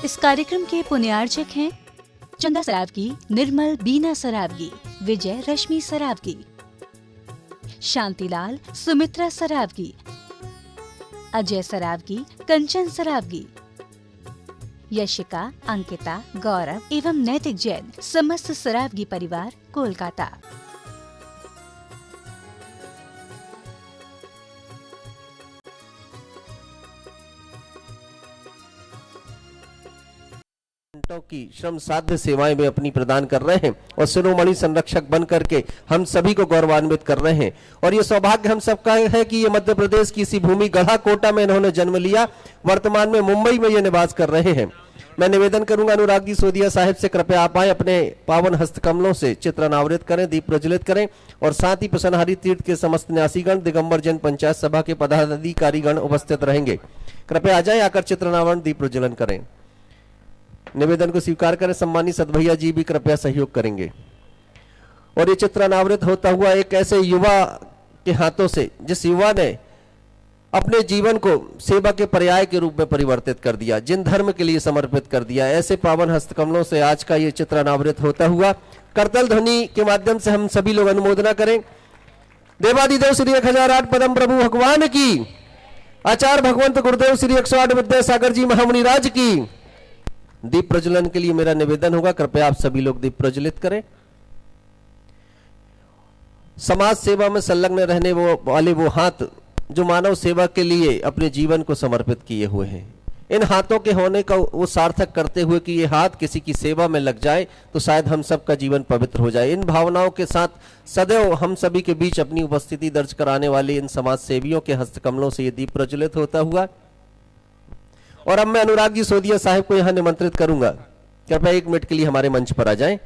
इस कार्यक्रम के पुण्यार्चक हैं चंदा सरावगी, निर्मल बीना सरावगी, विजय रश्मि सरावगी, शांतिलाल सुमित्रा सरावगी, अजय सरावगी, कंचन सरावगी, यशिका, अंकिता, गौरव एवं नैतिक जैन, समस्त सरावगी परिवार, कोलकाता। की श्रम साध्य सेवाएं में अपनी प्रदान कर रहे हैं और शिरोमणि संरक्षक बन करके हम सभी को गौरवान्वित कर रहे हैं। और ये सौभाग्य हम सबका है कि ये मध्य प्रदेश की इसी भूमि गढ़ा कोटा में इन्होंने जन्म लिया, वर्तमान में मुंबई में ये निवास कर रहे हैं। मैं निवेदन करूंगा अनुराग जी सोदिया साहिब से, कृपया आप आए, अपने पावन हस्तकमलों से चित्र अनावृत करें, दीप प्रज्वलित करें और साथ ही प्रसन्नहरि तीर्थ के समस्त न्यासीगण, दिगंबर जन पंचायत सभा के पदाधिकारीगण उपस्थित रहेंगे। कृपया आ जाए, आकर चित्र अनावरण दीप प्रज्वलन करें। निवेदन को स्वीकार करें। सम्मानित सदभैया जी भी कृपया सहयोग करेंगे। और ये चित्र अनावृत होता हुआ एक ऐसे युवा के हाथों से जिस युवा ने अपने जीवन को सेवा के पर्याय के रूप में परिवर्तित कर दिया, जिन धर्म के लिए समर्पित कर दिया, ऐसे पावन हस्तकमलों से आज का ये चित्र अनावृत होता हुआ करतल ध्वनि के माध्यम से हम सभी लोग अनुमोदना करें। देवादिदेव श्री 1008 पदम प्रभु भगवान की, आचार्य भगवंत गुरुदेव श्री 108 विद्यासागर जी महामुनिराज की। दीप प्रज्वलन के लिए मेरा निवेदन होगा, कृपया आप सभी लोग दीप प्रज्वलित करें। समाज सेवा में संलग्न रहने वाले वो हाथ जो मानव सेवा के लिए अपने जीवन को समर्पित किए हुए हैं, इन हाथों के होने का वो सार्थक करते हुए कि ये हाथ किसी की सेवा में लग जाए तो शायद हम सबका जीवन पवित्र हो जाए। इन भावनाओं के साथ सदैव हम सभी के बीच अपनी उपस्थिति दर्ज कराने वाले इन समाज सेवियों के हस्तकमलों से ये दीप प्रज्वलित होता हुआ। और अब मैं अनुराग जी सोदिया साहिब को यहां निमंत्रित करूंगा, कृपया 1 मिनट के लिए हमारे मंच पर आ जाएं।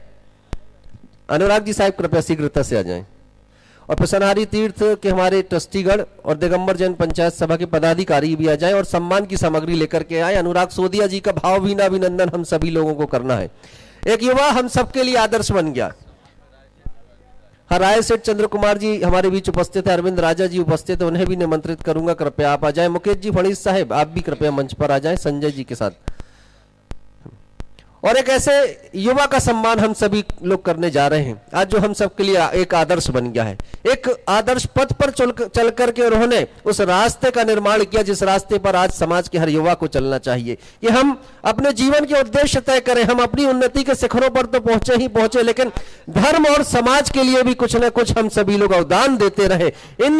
अनुराग जी साहिब कृपया शीघ्रता से आ जाएं। और प्रसन्नहरि तीर्थ के हमारे ट्रस्टीगण और दिगंबर जन पंचायत सभा के पदाधिकारी भी आ जाएं और सम्मान की सामग्री लेकर के आए। अनुराग सोदिया जी का भावभीना अभिनंदन हम सभी लोगों को करना है। एक युवा हम सबके लिए आदर्श बन गया। राय सेठ चंद्र कुमार जी हमारे बीच उपस्थित है, अरविंद राजा जी उपस्थित है, उन्हें भी निमंत्रित करूंगा, कृपया आप आ जाएं। मुकेश जी फणीस साहब आप भी कृपया मंच पर आ जाएं संजय जी के साथ। और एक ऐसे युवा का सम्मान हम सभी लोग करने जा रहे हैं आज, जो हम सबके लिए एक आदर्श बन गया है। एक आदर्श पथ पर चल करके उन्होंने उस रास्ते का निर्माण किया जिस रास्ते पर आज समाज के हर युवा को चलना चाहिए कि हम अपने जीवन के उद्देश्य तय करें। हम अपनी उन्नति के शिखरों पर तो पहुंचे ही पहुंचे, लेकिन धर्म और समाज के लिए भी कुछ न कुछ हम सभी लोग अवदान देते रहे। इन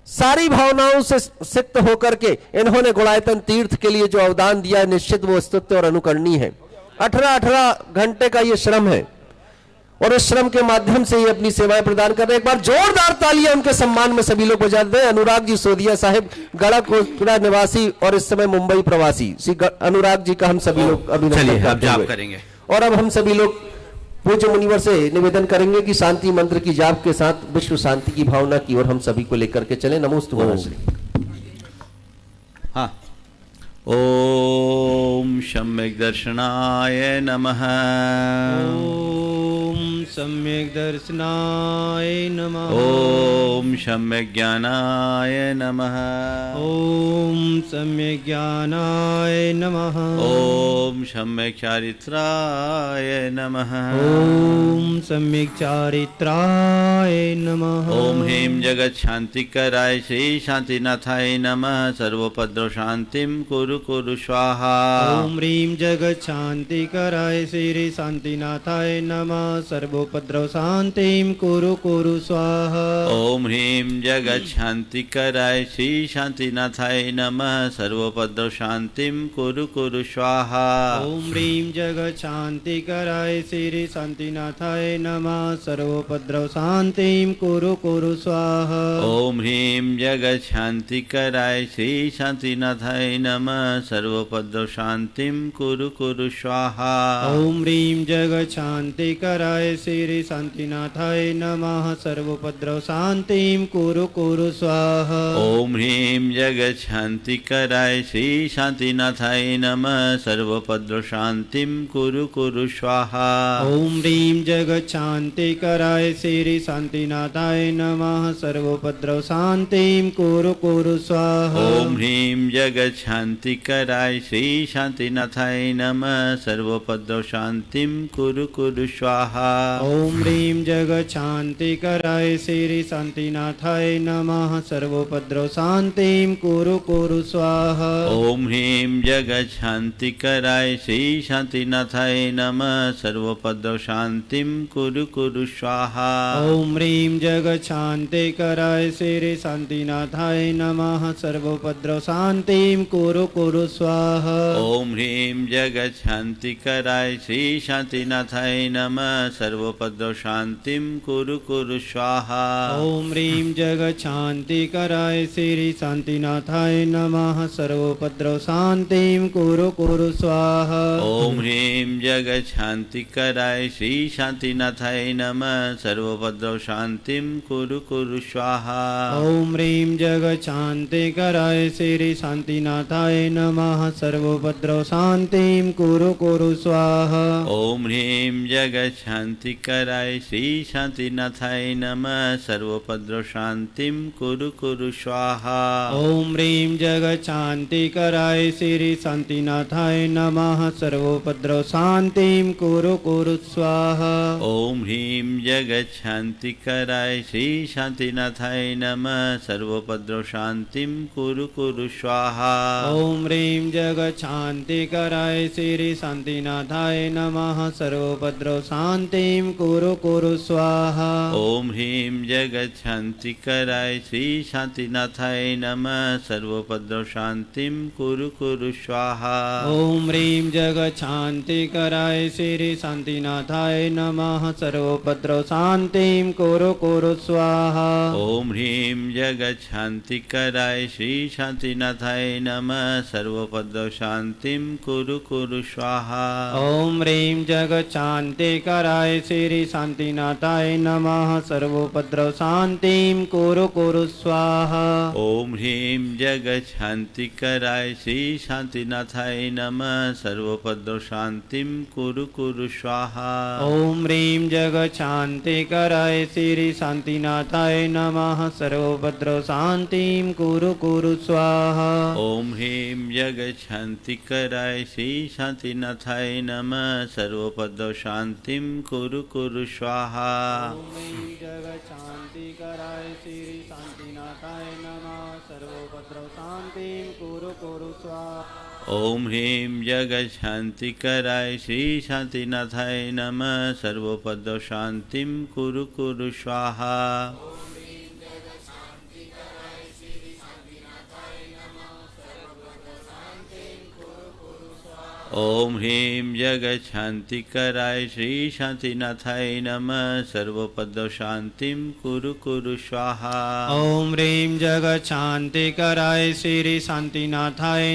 सारी भावनाओं से सिक्त होकर के इन्होंने गुणायतन तीर्थ के लिए जो अवदान दिया है, निश्चित वो स्तुत्य और अनुकरणीय है। 18 घंटे का ये श्रम है और इस श्रम के माध्यम से ये अपनी सेवाएं प्रदान कर रहे हैं। एक बार जोरदार तालियां उनके सम्मान में सभी लोग बजा दें। अनुराग जी सोदिया साहिब, गढ़ा कोटा निवासी और इस समय मुंबई प्रवासी, श्री अनुराग जी का हम सभी लोग अभिनंदन करेंगे। और अब हम सभी लोग पूज्य मुनिवर से निवेदन करेंगे कि शांति मंत्र की जाप के साथ विश्व शांति की भावना की ओर हम सभी को लेकर के चले। नमोस्तु वनश्री। हाँ, ओम सम्यक दर्शनाय नमः। ओम सम्यक दर्शनाय नमः। ओम सम्यक ज्ञानाय नमः। ओम सम्यक ज्ञानाय नमः। ओम सम्यक चारित्राय नमः। ओम सम्यक चारित्राय नमः। ओम ह्रीं जगत शांतिकराय श्री शांतिनाथाय नमः। सर्वोपद्रव शांतिम कुरु कुरु स्वाहा। ओम ह्रीं जगत शांतिकराय श्री शांतिनाथाय नमः। सर्वोपद्रव शांतिम कुरु कुरु स्वाहा। ओम ह्रीं जगत शांतिकराय श्री शांतिनाथाय नमः। सर्वोपद्रव शांतिम कुरु कुरु स्वाहा। ओम ह्रीं जगत शांतिकराय श्री शांतिनाथाय नमः। सर्वोपद्रव शांतिम कुरु कुरु स्वाहा। ओम ह्रीं जगत शांतिकराय श्री शांतिनाथाय नमः। सर्वोपद्रव शांतिम कुरु कुरु स्वाहा। ओम ह्रीं जगत शांतिकराय श्री शांतिनाथाय नमः सर्वोपद्रव शांतिं कुरु कुरु स्वाहा। ओम ह्रीं जगत शांतिकराय श्री शांतिनाथाय नमः सर्वोपद्रव शांतिं कुरु कुरु स्वाहा। ओम ह्रीं जगत शांतिकराय श्री शांतिनाथाय नमः सर्वोपद्रव शांतिं कुरु कुरु स्वाहा। ओम ह्रीं जगत शांतिकराय श्री शांतिनाथाय नमः सर्वोपद्रव शांतिं कुरु कुरु स्वाहा। ओम ह्रीं जगत शांतिकराय श्री शांतिनाथाय नमः सर्वोपद्रव शांतिं कुरु कुरु स्वाहा। ओम ह्रीं जगत शांतिकराय श्री शांतिनाथाय नमः सर्वोपद्रव शांतिं कुरु कुरु स्वाहा। ओम ह्रीं जगत शांतिकराय श्री शांतिनाथाय नमः सर्वोपद्रव शांतिं कुरु कुरु स्वाहा। ओम ह्रीं जगत शांतिकराय श्री शांतिनाथाय नमः सर्वोपद्रव शांतिं कुरु कुरु स्वाहा। ओम ह्रीं जगत शांतिकराय श्री शांतिनाथाय नमः सर्वोपद्रव शांतिं कुरु कुरु स्वाहा। ओम ह्रीं जगत शांतिकराय श्री शांतिनाथाय नमः सर्वोपद्रव शांतिं कुरु कुरु स्वाहा। ओम ह्रीं जगत शांतिकराय श्री शांतिनाथाय नमः सर्वोपद्रव शांतिं कुरु कुरु स्वाहा। ओम ह्रीं जगत शांतिकराय श्री शांतिनाथाय नमः सर्वोपद्रव शांतिं कुरु कुरु स्वाहा। ओम ह्रीं जगत शांतिकराय श्री शांतिनाथाय नमः सर्वोपद्रव शांतिं कुरु कुरु स्वाहा। ओम ह्रीं जगत शांतिकराय श्री शांतिनाथाय नमः सर्वोपद्रव शांतिं कुरु कुरु स्वाहा। ओम ह्रीं जगत शांतिकराय श्री शांतिनाथाय नमः सर्वोपद्रव शांतिं कुरु कुरु स्वाहा। ओम ह्रीं जगत शांतिकराय श्री शांतिनाथाय नमः सर्वोपद्रव शांतिं कुरु कुरु स्वाहा। ओम ह्रीं जगत शांतिकराय श्री शांतिनाथाय नमः सर्वोपद्रव शांतिं कुरु कुरु स्वाहा। ओम ह्रीं जगत शांतिकराय श्री शांतिनाथाय नमः सर्वोपद्रव शांतिं कुरु कुरु स्वाहा। ओम ह्रीं जगत शांतिकराय श्री शांतिनाथाय नमः सर्वोपद्रव शांतिं कुरु कुरु स्वाहा। ओम ह्रीं जगत शांतिकराय श्री शांतिनाथाय नमः सर्वोपद्रव शांतिं कुरु कुरु स्वाहा। ओम ह्रीं जगत शांतिकराय श्री शांतिनाथाय नमः सर्वोपद्रव शांतिं कुरु कुरु स्वाहा। ओम ह्रीं जगत शांतिकराय श्री शांतिनाथाय नमः सर्वोपद्रव शांतिं कुरु कुरु स्वाहा। जगत शांतिकराय श्री शांतिनाथाय नमः सर्वोपद्रव शांतिं कुरु कुरु स्वाहा। ओम ह्रीं जगत शांतिकराय श्री शांतिनाथाय नमः सर्वोपद्रव शांतिं कुरु कुरु स्वाहा। ओम ह्रीं जगत शांतिकराय श्री शांतिनाथाय नमः सर्वोपद्रव शांतिं कुरु कुरु स्वाहा। ओम ह्रीं जगत शांतिकराय श्री शांतिनाथाय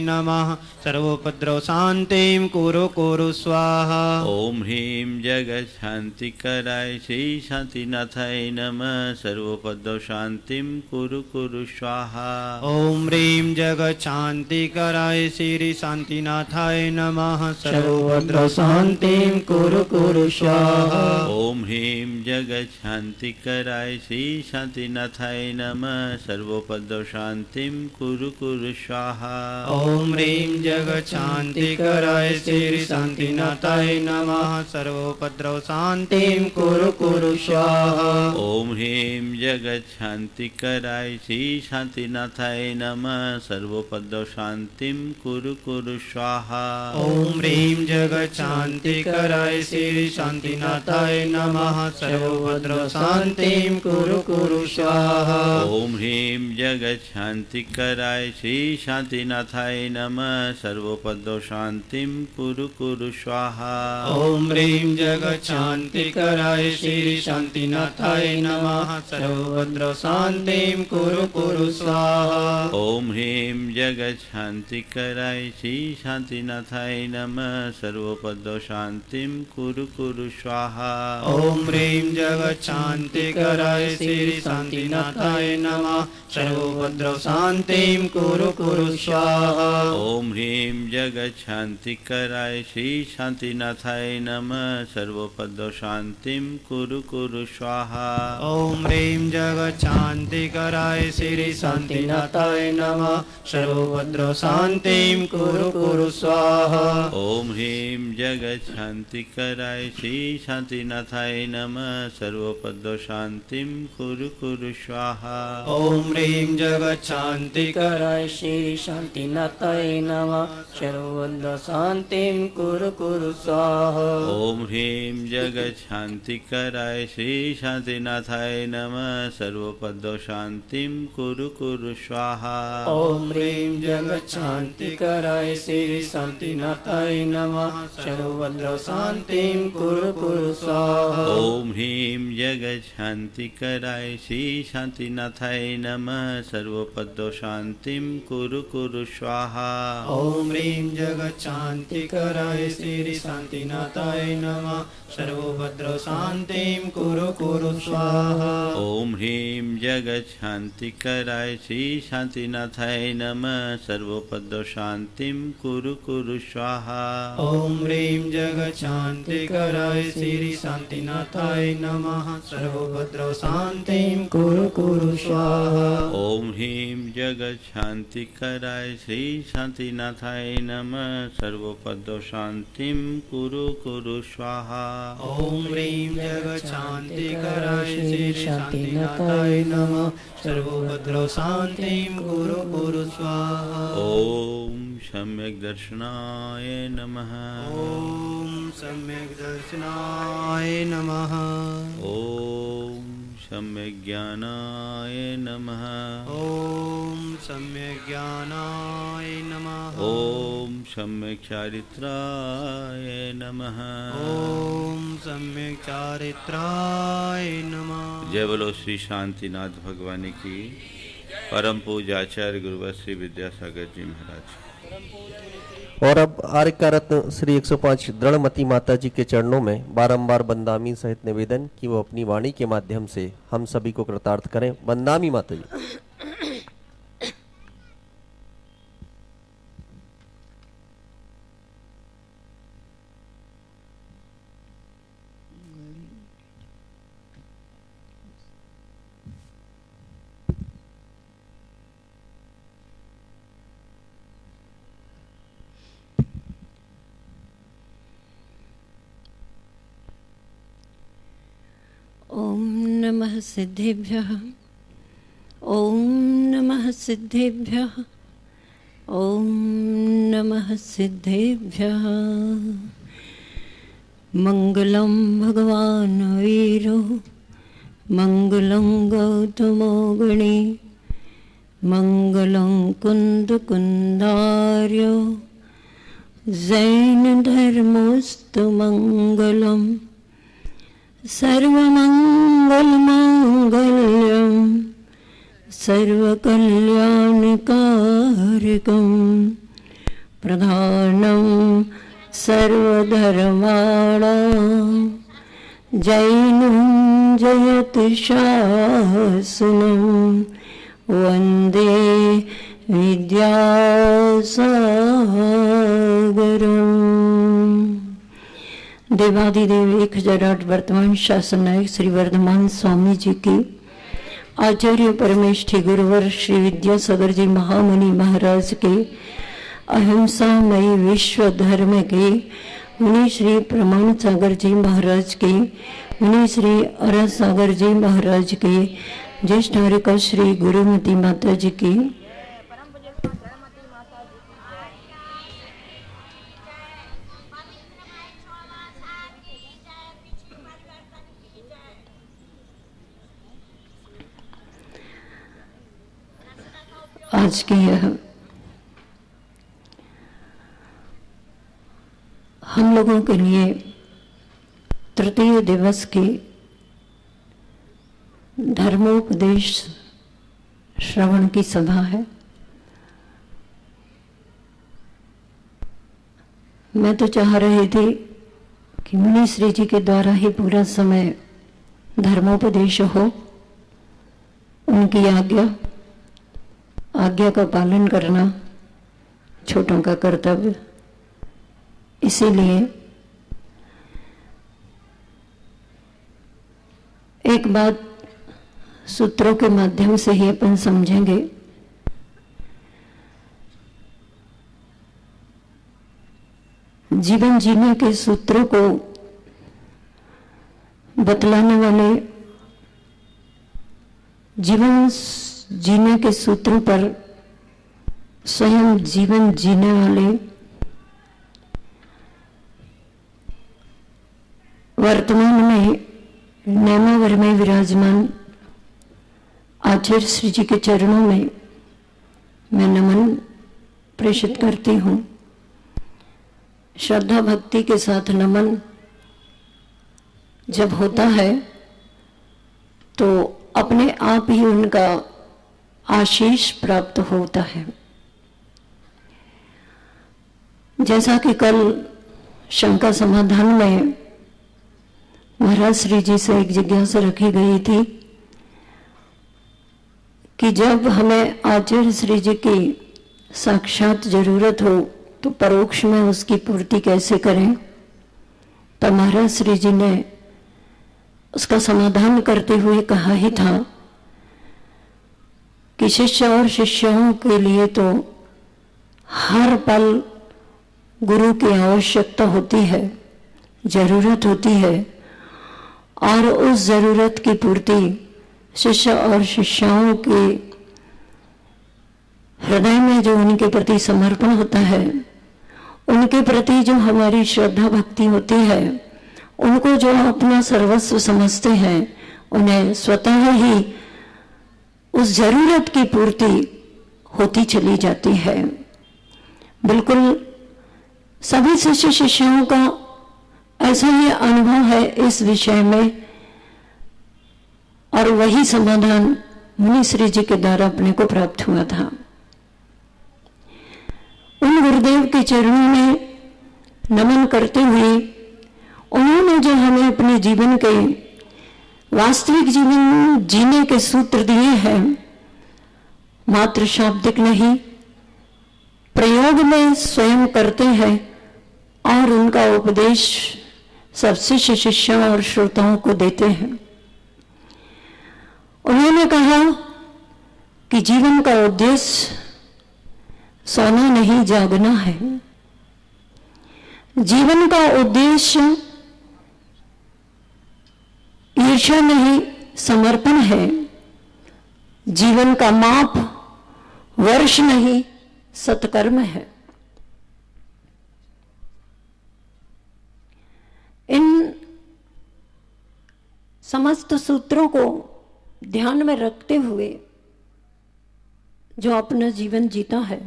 नमः सर्वोपद्रव शांतिं कुरु कुरु स्वाहा। ओम ह्रीं जगत शांतिकराय श्री शांतिनाथाय नमः सर्वोपद्रव शांतिं कुरु कुरु स्वाहा। ओम ह्रीं जगत शांतिकराय श्री शांतिनाथाय नमः सर्वोपद्रव शांतिं कुरु कुरु स्वाहा। ओम ह्रीं जगत शांतिकराय श्री शांतिनाथाय नमः सर्वोपद्रव शांतिं कुरु कुरु स्वाहा। ओम ह्रीं जगत शांतिकराय श्री शांतिनाथाय नमः सर्वोपद्रव शांतिं कुरु कुरु स्वाहा। ओम ह्रीं जगत शांतिकराय श्री शांतिनाथाय नमः सर्वोपद्रव शांतिं कुरु कुरु स्वाहा। ओम ह्रीं जगत शांतिकराय श्री शांतिनाथाय नमः सर्वोपद्रव शांतिं कुरु कुरु स्वाहा। ओम ह्रीं जगत शांतिकराय श्री शांतिनाथाय नमः सर्वोपद्रव शांतिं कुरु कुरु स्वाहा। ओम ह्रीं जगत शांतिकराय श्री शांतिनाथाय नमः सर्वोपद्रव शांतिं कुरु कुरु स्वाहा। ओम ह्रीं जगत शांतिकराय श्री शांतिनाथाय नमः सर्वोपद्रवशान्तिं कुरु कुरु स्वाहा। ॐ ह्रीं जगच्छान्तिकराय श्री शान्तिनाथाय नमः सर्वोपद्रवशान्तिं कुरु कुरु स्वाहा। ॐ ह्रीं जगच्छान्तिकराय श्री शान्तिनाथाय नमः सर्वोपद्रवशान्तिं कुरु कुरु स्वाहा। ॐ ह्रीं जगच्छान्तिकराय श्री शान्तिनाथाय नमः सर्वोपद्रवशान्तिं कुरु कुरु स्वाहा। ॐ ह्रीं जगच्छान्तिकराय श्री शान्तिनाथाय नमः सर्वोपद्रवशान्तिं कुरु कुरु स्वाहा। ॐ ह्रीं जगच्छान्तिकराय श्री शान्तिनाथाय नमः सर्वोपद्रवशान्तिं कुरु कुरु स्वाहा। ॐ ह्रीं जगच्छान्तिकराय श्री शान्तिनाथाय नमः सर्वोपद्रवशान्तिं कुरु कुरु स्वाहा। ॐ ह्रीं जगच्छान्तिकराय श्री शान्तिनाथाय नमः सर्वोपद्रवशान्तिं कुरु कुरु स्वाहा। ॐ ह्रीं जगच्छान्तिकराय श्री शान्तिनाथाय नमः सर्वोपद्रवशान्तिं कुरु कुरु स्वाहा। ॐ ह्रीं जगच्छान्तिकराय श्री शान्तिनाथाय नमः सर्वोपद्रवशान्तिं कुरु कुरु स्वाहा। ॐ ह्रीं जगच्छान्तिकराय श्री शान्तिनाथाय नमः सर्वोपद्रवशान्तिं कुरु कुरु स्वाहा। ॐ ह्रीं जगच्छान्तिकराय श्री शान्तिनाथाय नमः सर्वोपद्रवशान्तिं कुरु कुरु स्वाहा। ॐ ह्रीं जगच्छान्तिकराय श्री शान्तिनाथाय नमः सर्वोपद्रवशान्तिं कुरु कुरु स्वाहा। ॐ ह्रीं जगच्छान्तिकराय श्री शान्तिनाथाय नमः सर्वोपद्रवशान्तिं कुरु कुरु स्वाहा। ॐ सम्यक् दर्शनाय नमः। ॐ सम्यक् दर्शनाय नमः। ॐ सम्यक् ज्ञानाय नमः। ॐ सम्यक् ज्ञानाय नमः। ॐ सम्यक् चारित्राय नमः। ॐ सम्यक् चारित्राय नमः। जय बोलो श्री शांतिनाथ भगवान की परम पूजाचार्य गुरुवर श्री विद्यासागर जी महाराज। और अब आर्य का रत्न श्री 105 दृढ़मती माता जी के चरणों में बारंबार बंदामी सहित निवेदन कि वो अपनी वाणी के माध्यम से हम सभी को कृतार्थ करें। बंदामी माता जी। ॐ नमः सिद्धेभ्यः। ॐ नमः सिद्धेभ्यः। ॐ नमः सिद्धेभ्यः। मङ्गलं भगवान् वीरो मङ्गलं गौतमो गणे मङ्गलं कुन्दकुन्दार्यो जैनधर्मोऽस्तु मङ्गलम् सर्वमङ्गलमाङ्गल्यं सर्वकल्याणकारकं प्रधानं सर्वधर्माणां जैनं जयति शासनं वन्दे विद्यासागरम्। देवादिदेव 1008 वर्तमान शासन नायक श्री वर्धमान स्वामी जी की आचार्य परमेष्ठी गुरुवर श्री विद्यासागर जी महामुनि महाराज के अहिंसामयी विश्व धर्म के मुनि श्री प्रमाण सागर जी महाराज के मुनि श्री अरा सागर जी महाराज के ज्येष्ठ हरिका श्री गुरुमती माता जी की आज के यह हम लोगों के लिए तृतीय दिवस की धर्मोपदेश श्रवण की सभा है। मैं तो चाह रही थी कि मुनि श्री जी के द्वारा ही पूरा समय धर्मोपदेश हो, उनकी आज्ञा का पालन करना छोटों का कर्तव्य। इसीलिए एक बात सूत्रों के माध्यम से ही अपन समझेंगे। जीवन जीने के सूत्रों को बतलाने वाले, जीवन जीने के सूत्रों पर स्वयं जीवन जीने वाले, वर्तमान में नैमावर में विराजमान आचार्य श्री जी के चरणों में मैं नमन प्रेषित करती हूँ। श्रद्धा भक्ति के साथ नमन जब होता है तो अपने आप ही उनका आशीष प्राप्त होता है। जैसा कि कल शंका समाधान में महाराज श्री जी से एक जिज्ञासा रखी गई थी कि जब हमें आचार्य श्री जी की साक्षात जरूरत हो तो परोक्ष में उसकी पूर्ति कैसे करें, तो महाराज श्री जी ने उसका समाधान करते हुए कहा ही था कि शिष्य और शिष्यों के लिए तो हर पल गुरु की आवश्यकता होती है, जरूरत होती है, और उस जरूरत की पूर्ति शिष्य और शिष्याओं के हृदय में जो उनके प्रति समर्पण होता है, उनके प्रति जो हमारी श्रद्धा भक्ति होती है, उनको जो अपना सर्वस्व समझते हैं, उन्हें स्वतः ही उस जरूरत की पूर्ति होती चली जाती है। बिल्कुल सभी शिष्य शिष्यों का ऐसा ही अनुभव है इस विषय में, और वही समाधान मुनि श्री जी के द्वारा अपने को प्राप्त हुआ था। उन गुरुदेव के चरणों में नमन करते हुए उन्होंने जो हमें अपने जीवन के वास्तविक जीवन जीने के सूत्र दिए हैं, मात्र शाब्दिक नहीं, प्रयोग में स्वयं करते हैं और उनका उपदेश सब शिष्य शिष्यों और श्रोताओं को देते हैं। उन्होंने कहा कि जीवन का उद्देश्य सोना नहीं जागना है। जीवन का उद्देश्य ईर्ष्या नहीं समर्पण है। जीवन का माप वर्ष नहीं सत्कर्म है। इन समस्त सूत्रों को ध्यान में रखते हुए जो अपना जीवन जीता है,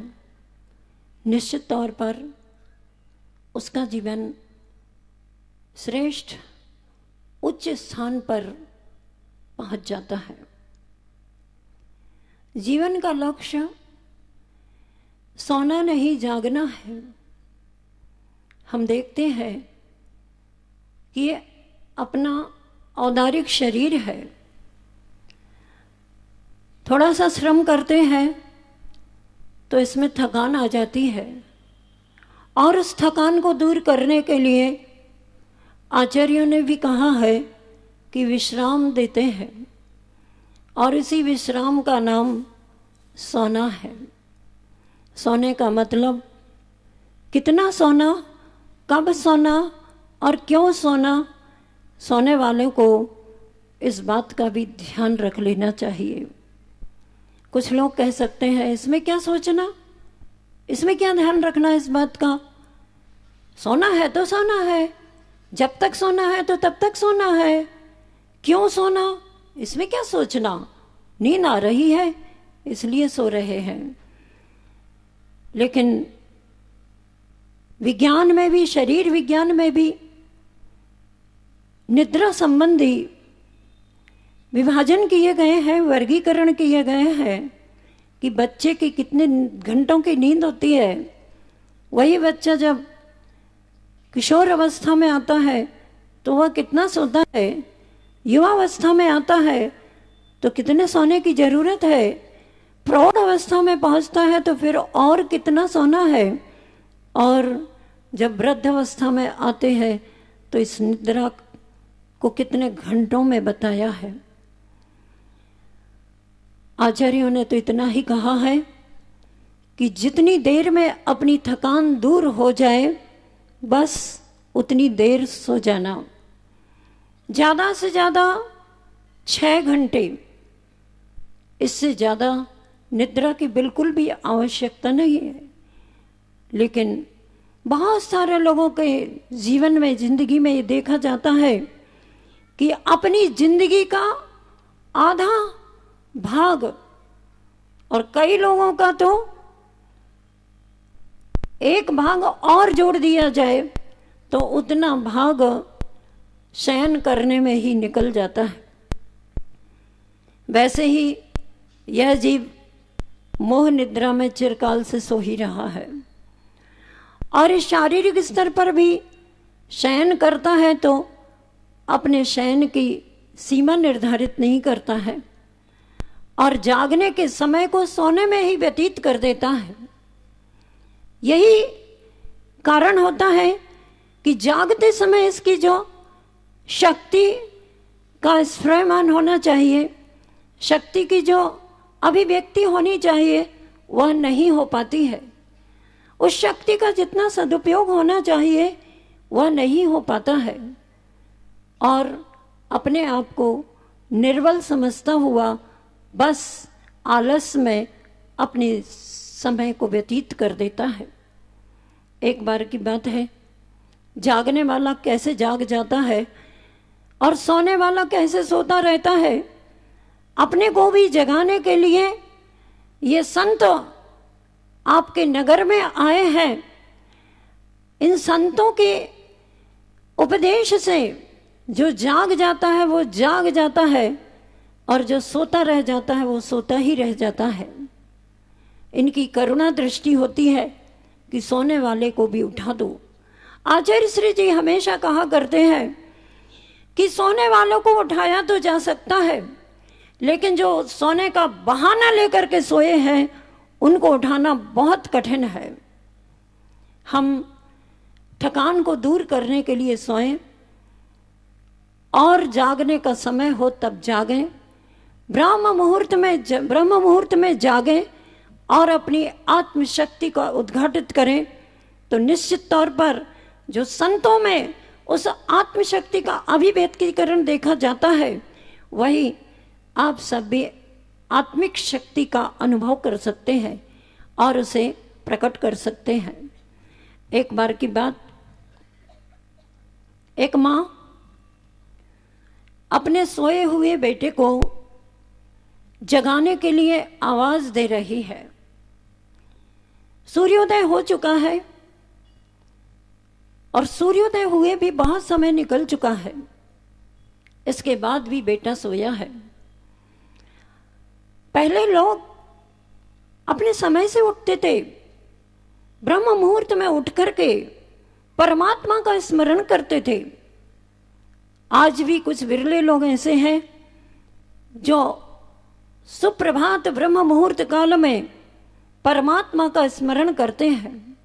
निश्चित तौर पर उसका जीवन श्रेष्ठ उच्च स्थान पर पहुंच जाता है। जीवन का लक्ष्य सोना नहीं जागना है। हम देखते हैं कि ये अपना औदारिक शरीर है, थोड़ा सा श्रम करते हैं तो इसमें थकान आ जाती है, और उस थकान को दूर करने के लिए आचार्यों ने भी कहा है कि विश्राम देते हैं, और इसी विश्राम का नाम सोना है। सोने का मतलब कितना सोना, कब सोना और क्यों सोना, सोने वाले को इस बात का भी ध्यान रख लेना चाहिए। कुछ लोग कह सकते हैं इसमें क्या सोचना, इसमें क्या ध्यान रखना इस बात का, सोना है तो सोना है, जब तक सोना है तो तब तक सोना है, क्यों सोना, इसमें क्या सोचना, नींद आ रही है इसलिए सो रहे हैं। लेकिन विज्ञान में भी, शरीर विज्ञान में भी निद्रा संबंधी विभाजन किए गए हैं, वर्गीकरण किए गए हैं कि बच्चे की कितने घंटों की नींद होती है। वही बच्चा जब किशोर अवस्था में आता है तो वह कितना सोता है, युवावस्था में आता है तो कितने सोने की जरूरत है, प्रौढ़ अवस्था में पहुंचता है तो फिर और कितना सोना है, और जब वृद्ध अवस्था में आते हैं तो इस निद्रा को कितने घंटों में बताया है। आचार्यों ने तो इतना ही कहा है कि जितनी देर में अपनी थकान दूर हो जाए बस उतनी देर सो जाना, ज़्यादा से ज़्यादा 6 घंटे, इससे ज़्यादा निद्रा की बिल्कुल भी आवश्यकता नहीं है। लेकिन बहुत सारे लोगों के जीवन में, जिंदगी में ये देखा जाता है कि अपनी जिंदगी का आधा भाग, और कई लोगों का तो एक भाग और जोड़ दिया जाए तो उतना भाग शयन करने में ही निकल जाता है। वैसे ही यह जीव मोह निद्रा में चिरकाल से सो ही रहा है, और इस शारीरिक स्तर पर भी शयन करता है तो अपने शयन की सीमा निर्धारित नहीं करता है और जागने के समय को सोने में ही व्यतीत कर देता है। यही कारण होता है कि जागते समय इसकी जो शक्ति का स्फुरमान होना चाहिए, शक्ति की जो अभिव्यक्ति होनी चाहिए, वह नहीं हो पाती है। उस शक्ति का जितना सदुपयोग होना चाहिए वह नहीं हो पाता है, और अपने आप को निर्बल समझता हुआ बस आलस में अपने समय को व्यतीत कर देता है। एक बार की बात है, जागने वाला कैसे जाग जाता है और सोने वाला कैसे सोता रहता है। अपने को भी जगाने के लिए ये संत आपके नगर में आए हैं। इन संतों के उपदेश से जो जाग जाता है वो जाग जाता है, और जो सोता रह जाता है वो सोता ही रह जाता है। इनकी करुणा दृष्टि होती है कि सोने वाले को भी उठा दो। आचार्य श्री जी हमेशा कहा करते हैं कि सोने वालों को उठाया तो जा सकता है, लेकिन जो सोने का बहाना लेकर के सोए हैं उनको उठाना बहुत कठिन है। हम थकान को दूर करने के लिए सोएं और जागने का समय हो तब जागें, ब्रह्म मुहूर्त में जागें और अपनी आत्मशक्ति का उद्घाटित करें, तो निश्चित तौर पर जो संतों में उस आत्मशक्ति का अभिव्यक्तिकरण देखा जाता है, वही आप सब भी आत्मिक शक्ति का अनुभव कर सकते हैं और उसे प्रकट कर सकते हैं। एक बार की बात, एक माँ अपने सोए हुए बेटे को जगाने के लिए आवाज दे रही है। सूर्योदय हो चुका है और सूर्योदय हुए भी बहुत समय निकल चुका है, इसके बाद भी बेटा सोया है। पहले लोग अपने समय से उठते थे, ब्रह्म मुहूर्त में उठ करके परमात्मा का स्मरण करते थे। आज भी कुछ विरले लोग ऐसे हैं जो सुप्रभात ब्रह्म मुहूर्त काल में परमात्मा का स्मरण करते हैं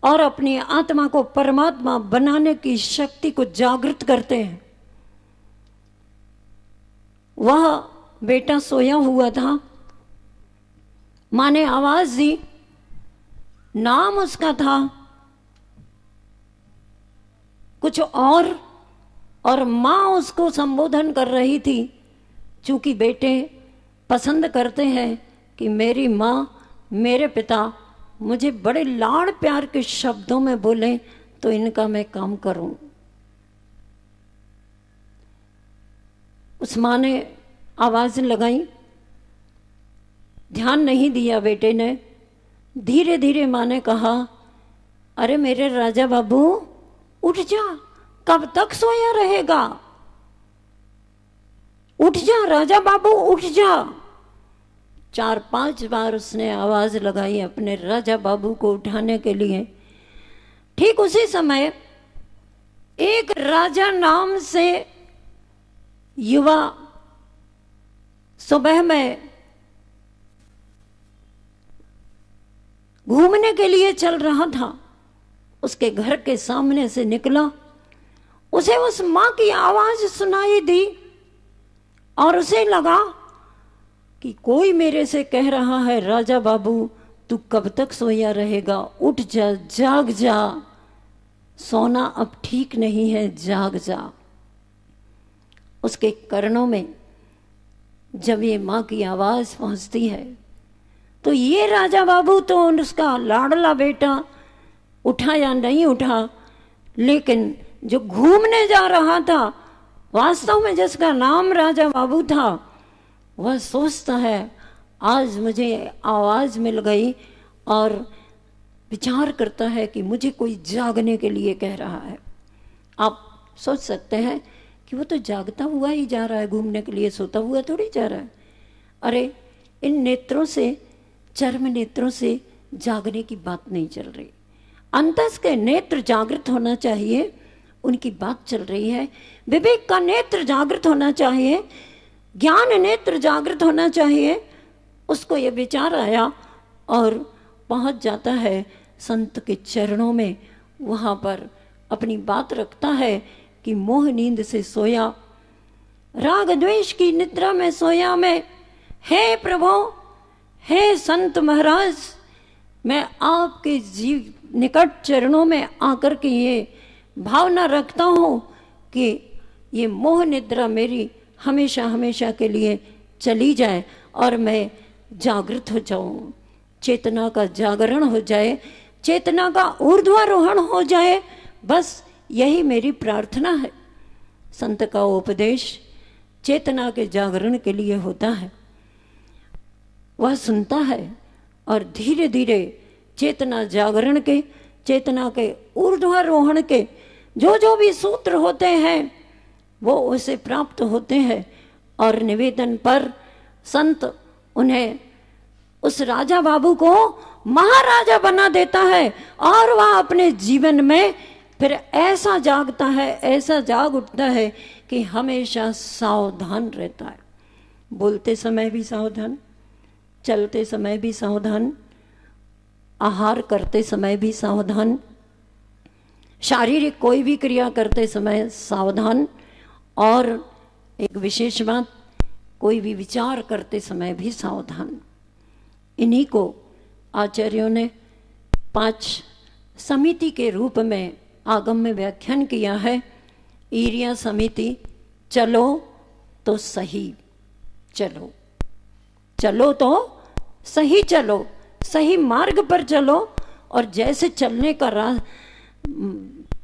और अपनी आत्मा को परमात्मा बनाने की शक्ति को जागृत करते हैं। वह बेटा सोया हुआ था, माँ ने आवाज दी, नाम उसका था कुछ और माँ उसको संबोधन कर रही थी। चूंकि बेटे पसंद करते हैं कि मेरी माँ, मेरे पिता मुझे बड़े लाड़ प्यार के शब्दों में बोले तो इनका मैं काम करूं। उस माँ ने आवाज लगाई, ध्यान नहीं दिया बेटे ने। धीरे धीरे माँ ने कहा, अरे मेरे राजा बाबू उठ जा, कब तक सोया रहेगा, उठ जा राजा बाबू उठ जा। 4-5 बार उसने आवाज लगाई अपने राजा बाबू को उठाने के लिए। ठीक उसी समय एक राजा नाम से युवा सुबह में घूमने के लिए चल रहा था। उसके घर के सामने से निकला, उसे उस मां की आवाज सुनाई दी और उसे लगा कि कोई मेरे से कह रहा है, राजा बाबू तू कब तक सोया रहेगा, उठ जा, जाग जा, सोना अब ठीक नहीं है, जाग जा। उसके कर्णों में जब ये मां की आवाज पहुंचती है तो ये राजा बाबू तो उसका लाडला बेटा उठा या नहीं उठा, लेकिन जो घूमने जा रहा था, वास्तव में जिसका नाम राजा बाबू था, वह सोचता है आज मुझे आवाज मिल गई और विचार करता है कि मुझे कोई जागने के लिए कह रहा है। आप सोच सकते हैं कि वो तो जागता हुआ ही जा रहा है, घूमने के लिए, सोता हुआ थोड़ी जा रहा है। अरे इन नेत्रों से, चर्म नेत्रों से जागने की बात नहीं चल रही। अंतस के नेत्र जागृत होना चाहिए, उनकी बात चल रही है। विवेक का नेत्र जागृत होना चाहिए, ज्ञान नेत्र जागृत होना चाहिए। उसको ये विचार आया और पहुंच जाता है संत के चरणों में, वहां पर अपनी बात रखता है कि मोह नींद से सोया, राग द्वेष की निद्रा में सोया मैं, हे प्रभु, हे संत महाराज, मैं आपके जीव निकट चरणों में आकर के ये भावना रखता हूं कि ये मोह निद्रा मेरी हमेशा हमेशा के लिए चली जाए और मैं जागृत हो जाऊं, चेतना का जागरण हो जाए, चेतना का ऊर्ध्वारोहण हो जाए। बस यही मेरी प्रार्थना है। संत का उपदेश चेतना के जागरण के लिए होता है। वह सुनता है और धीरे धीरे चेतना जागरण के, चेतना के ऊर्ध्वारोहण के जो जो भी सूत्र होते हैं वो उसे प्राप्त होते हैं और निवेदन पर संत उन्हें, उस राजा बाबू को महाराजा बना देता है और वह अपने जीवन में फिर ऐसा जागता है, ऐसा जाग उठता है कि हमेशा सावधान रहता है। बोलते समय भी सावधान, चलते समय भी सावधान, आहार करते समय भी सावधान, शारीरिक कोई भी क्रिया करते समय सावधान, और एक विशेष बात, कोई भी विचार करते समय भी सावधान। इन्हीं को आचार्यों ने 5 समिति के रूप में आगम में व्याख्यान किया है। ईरिया समिति, चलो तो सही चलो, चलो तो सही चलो, सही मार्ग पर चलो, और जैसे चलने का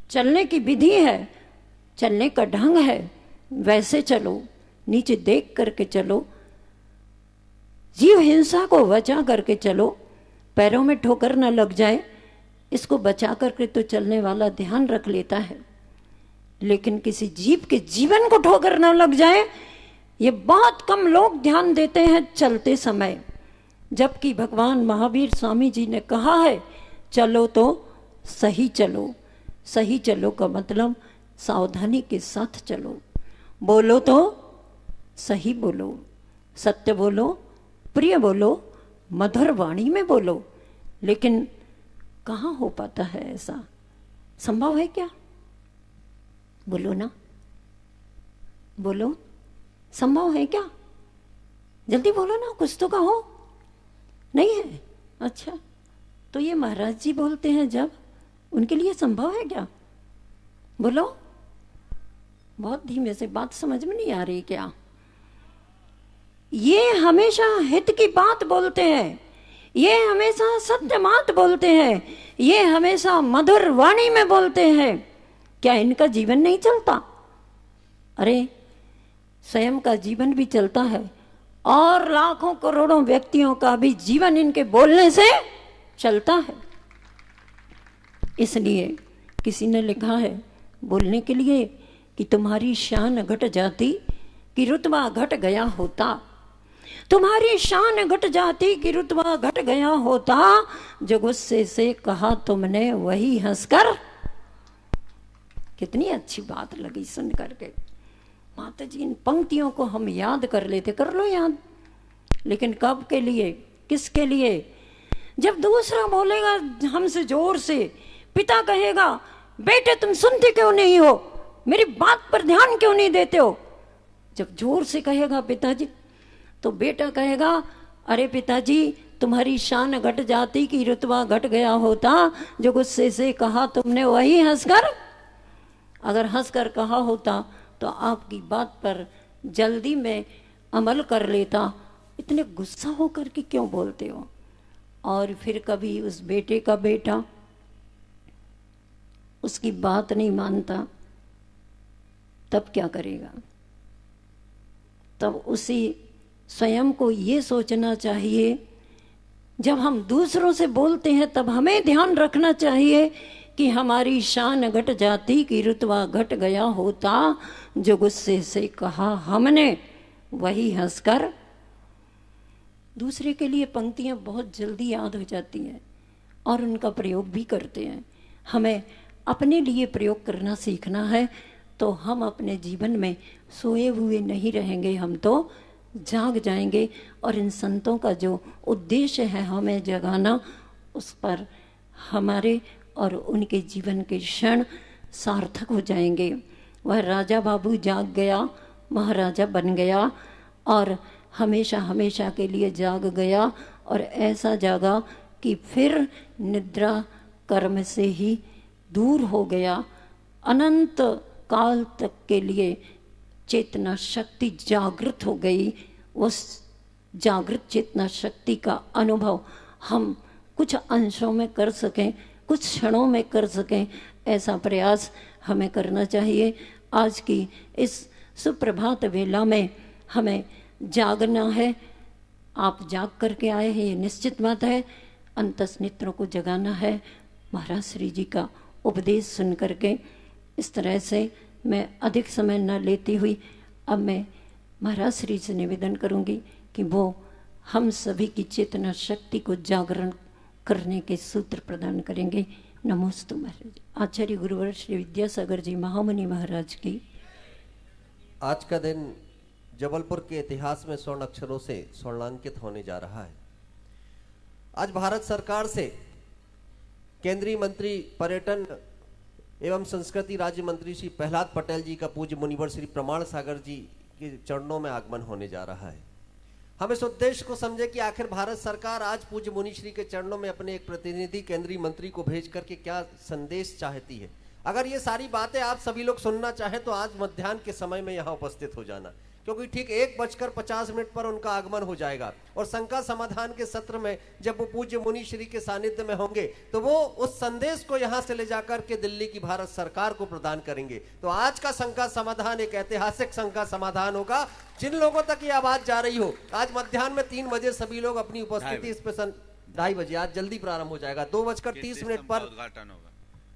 चलने की विधि है, चलने का ढंग है, वैसे चलो, नीचे देख करके चलो, जीव हिंसा को बचा करके चलो, पैरों में ठोकर न लग जाए, इसको बचा करके तो चलने वाला ध्यान रख लेता है, लेकिन किसी जीव के जीवन को ठोकर न लग जाए, ये बहुत कम लोग ध्यान देते हैं चलते समय। जबकि भगवान महावीर स्वामी जी ने कहा है चलो तो सही चलो। सही चलो का मतलब सावधानी के साथ चलो, बोलो तो सही बोलो, सत्य बोलो, प्रिय बोलो, मधुर वाणी में बोलो। लेकिन कहाँ हो पाता है ऐसा? संभव है क्या? बोलो ना, बोलो, संभव है क्या? जल्दी बोलो ना, कुछ तो कहो। नहीं है? अच्छा, तो ये महाराज जी बोलते हैं जब, उनके लिए संभव है क्या? बोलो, बहुत धीमे से, बात समझ में नहीं आ रही क्या? ये हमेशा हित की बात बोलते हैं, ये हमेशा सत्य बात बोलते हैं, ये हमेशा मधुर वाणी में बोलते हैं। क्या इनका जीवन नहीं चलता? अरे स्वयं का जीवन भी चलता है और लाखों करोड़ों व्यक्तियों का भी जीवन इनके बोलने से चलता है। इसलिए किसी ने लिखा है बोलने के लिए कि तुम्हारी शान घट जाती कि रुतबा घट गया होता, तुम्हारी शान घट जाती कि रुतबा घट गया होता, जो गुस्से से कहा तुमने वही हंसकर। कितनी अच्छी बात लगी सुन करके। माता जी इन पंक्तियों को हम याद कर लेते, कर लो याद, लेकिन कब के लिए, किसके लिए? जब दूसरा बोलेगा हमसे जोर से, पिता कहेगा बेटे तुम सुनते क्यों नहीं हो, मेरी बात पर ध्यान क्यों नहीं देते हो, जब जोर से कहेगा पिताजी, तो बेटा कहेगा अरे पिताजी तुम्हारी शान घट जाती कि रुतबा घट गया होता, जो गुस्से से कहा तुमने वही हंसकर, अगर हंसकर कहा होता तो आपकी बात पर जल्दी में अमल कर लेता, इतने गुस्सा होकर के क्यों बोलते हो? और फिर कभी उस बेटे का बेटा उसकी बात नहीं मानता, तब क्या करेगा? तब उसी स्वयं को ये सोचना चाहिए, जब हम दूसरों से बोलते हैं तब हमें ध्यान रखना चाहिए कि हमारी शान घट जाती कि रुतबा घट गया होता, जो गुस्से से कहा हमने वही हंसकर। दूसरे के लिए पंक्तियां बहुत जल्दी याद हो जाती हैं और उनका प्रयोग भी करते हैं। हमें अपने लिए प्रयोग करना सीखना है, तो हम अपने जीवन में सोए हुए नहीं रहेंगे, हम तो जाग जाएंगे। और इन संतों का जो उद्देश्य है हमें जगाना, उस पर हमारे और उनके जीवन के क्षण सार्थक हो जाएंगे। वह राजा बाबू जाग गया, महाराजा बन गया और हमेशा हमेशा के लिए जाग गया, और ऐसा जागा कि फिर निद्रा कर्म से ही दूर हो गया। अनंत काल तक के लिए चेतना शक्ति जागृत हो गई। उस जागृत चेतना शक्ति का अनुभव हम कुछ अंशों में कर सकें, कुछ क्षणों में कर सकें, ऐसा प्रयास हमें करना चाहिए। आज की इस सुप्रभात वेला में हमें जागना है। आप जाग करके आए हैं, ये निश्चित बात है। अंतस्नेत्रों को जगाना है। महाराज श्री जी का उपदेश सुन करके इस तरह से मैं अधिक समय न लेती हुई अब मैं महाराज श्री से निवेदन करूंगी कि वो हम सभी की चेतना शक्ति को जागरण करने के सूत्र प्रदान करेंगे। नमोस्तु महाराज। आचार्य गुरुवर श्री विद्यासागर जी महामुनि महाराज की। आज का दिन जबलपुर के इतिहास में स्वर्ण अक्षरों से स्वर्णांकित होने जा रहा है। आज भारत सरकार से केंद्रीय मंत्री पर्यटन एवं संस्कृति राज्य मंत्री श्री प्रहलाद पटेल जी का पूज्य मुनिवर श्री प्रमाण सागर जी के चरणों में आगमन होने जा रहा है। हम इस उद्देश्य को समझे कि आखिर भारत सरकार आज पूज्य मुनि श्री के चरणों में अपने एक प्रतिनिधि केंद्रीय मंत्री को भेज करके क्या संदेश चाहती है। अगर ये सारी बातें आप सभी लोग सुनना चाहें तो आज मध्याह्न के समय में यहाँ उपस्थित हो जाना, क्योंकि ठीक 1:50 पर उनका आगमन हो जाएगा और शंका समाधान के सत्र में जब वो पूज्य मुनि श्री के सानिध्य में होंगे तो वो उस संदेश को यहाँ से ले जाकर के दिल्ली की भारत सरकार को प्रदान करेंगे। तो आज का शंका समाधान एक ऐतिहासिक शंका समाधान होगा। जिन लोगों तक ये आवाज जा रही हो, आज मध्याह्न में 3 बजे सभी लोग अपनी उपस्थिति इस पर 2:30 बजे आज जल्दी प्रारंभ हो जाएगा। 2:30 पर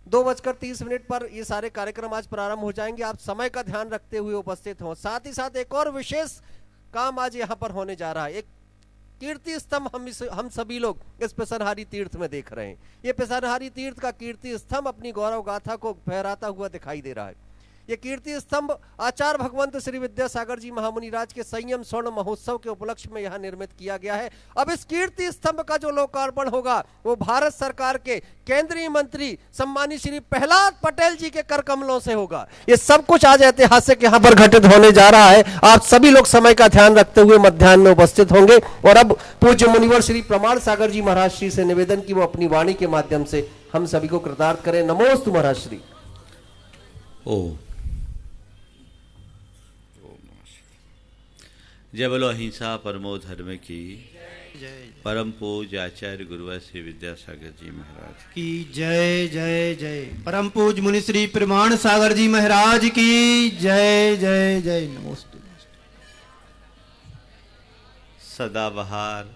2:30 पर ये सारे कार्यक्रम आज प्रारंभ हो जाएंगे। आप समय का ध्यान रखते हुए उपस्थित हों। साथ ही साथ एक और विशेष काम आज यहाँ पर होने जा रहा है। एक कीर्ति स्तंभ हम सभी लोग इस पिसनहारी तीर्थ में देख रहे हैं। ये पिसनहारी तीर्थ का कीर्ति स्तंभ अपनी गौरव गाथा को फहराता हुआ दिखाई दे रहा है। ये कीर्ति स्तंभ आचार्य भगवंत श्री विद्यासागर जी महामुनि राज के संयम स्वर्ण महोत्सव के उपलक्ष्य में यहाँ निर्मित किया गया है। अब इस कीर्ति स्तंभ का जो लोकार्पण होगा वो भारत सरकार के केंद्रीय मंत्री सम्मानित श्री प्रहलाद पटेल जी के कर कमलों से होगा। ये सब कुछ आज ऐतिहासिक यहाँ पर घटित होने जा रहा है। आप सभी लोग समय का ध्यान रखते हुए मध्याह्न में उपस्थित होंगे। और अब पूज्य मुनिवर श्री प्रमाण सागर जी महाराज श्री से निवेदन की वो अपनी वाणी के माध्यम से हम सभी को कृतार्थ करें। नमोस्तु महाराज श्री। जय बोलो अहिंसा परमो धर्म की परम पूज्य आचार्य गुरुवर श्री विद्यासागर जी महाराज की जय जय जय। परम पूज्य मुनि श्री प्रमाण सागर जी महाराज की जय जय जय। नमोस्तु। सदाबहार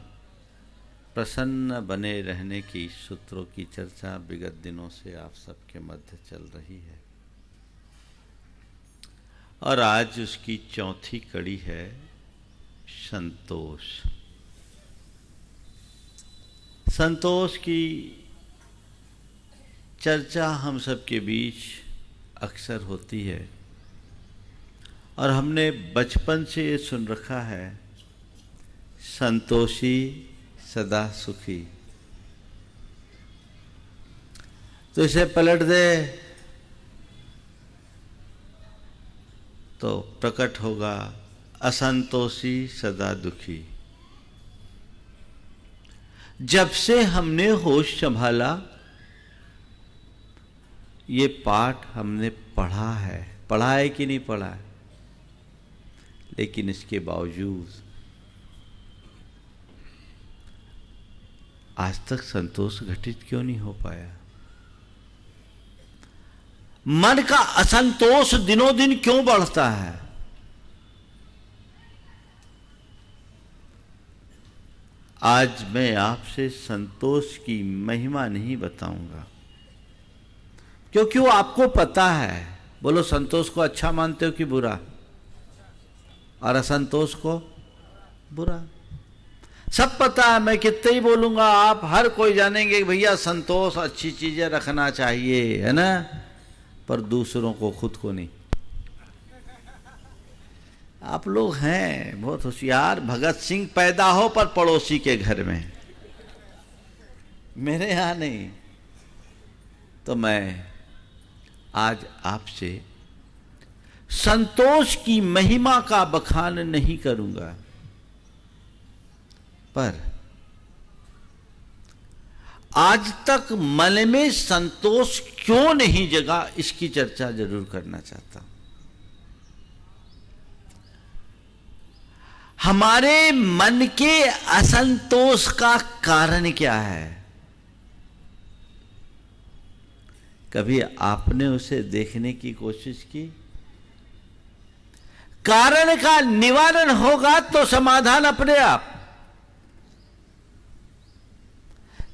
प्रसन्न बने रहने की सूत्रों की चर्चा विगत दिनों से आप सबके मध्य चल रही है और आज उसकी चौथी कड़ी है संतोष। संतोष की चर्चा हम सबके बीच अक्सर होती है, और हमने बचपन से ये सुन रखा है, संतोषी सदा सुखी। तो इसे पलट दे तो प्रकट होगा असंतोषी सदा दुखी। जब से हमने होश संभाला, ये पाठ हमने पढ़ा है कि नहीं पढ़ा है, लेकिन इसके बावजूद आज तक संतोष घटित क्यों नहीं हो पाया? मन का असंतोष दिनों दिन क्यों बढ़ता है? आज मैं आपसे संतोष की महिमा नहीं बताऊंगा, क्योंकि वो आपको पता है। बोलो, संतोष को अच्छा मानते हो कि बुरा, और असंतोष को बुरा? सब पता है, मैं कितने ही बोलूंगा, आप हर कोई जानेंगे कि भैया संतोष अच्छी चीजें रखना चाहिए, है ना, पर दूसरों को, खुद को नहीं। आप लोग हैं बहुत होशियार, भगत सिंह पैदा हो पर पड़ोसी के घर में, मेरे यहां नहीं। तो मैं आज आपसे संतोष की महिमा का बखान नहीं करूंगा, पर आज तक मन में संतोष क्यों नहीं जगा, इसकी चर्चा जरूर करना चाहता हूं। हमारे मन के असंतोष का कारण क्या है? कभी आपने उसे देखने की कोशिश की? कारण का निवारण होगा तो समाधान अपने आप।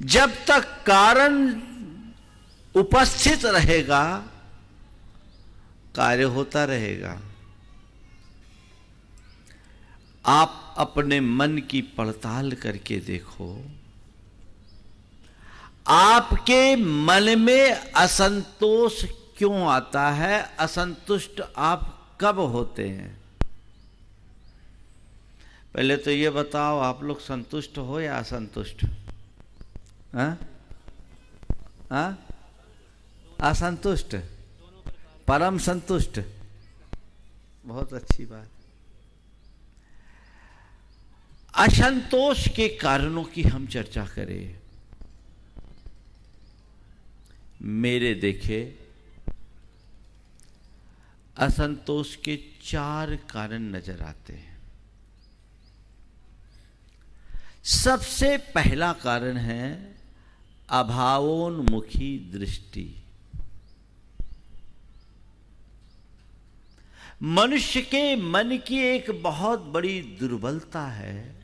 जब तक कारण उपस्थित रहेगा, कार्य होता रहेगा। आप अपने मन की पड़ताल करके देखो, आपके मन में असंतोष क्यों आता है? असंतुष्ट आप कब होते हैं? पहले तो ये बताओ, आप लोग संतुष्ट हो या असंतुष्ट? असंतुष्ट, परम संतुष्ट, बहुत अच्छी बात। असंतोष के कारणों की हम चर्चा करें। मेरे देखे असंतोष के 4 कारण नजर आते हैं। सबसे पहला कारण है अभावोन्मुखी दृष्टि। मनुष्य के मन की एक बहुत बड़ी दुर्बलता है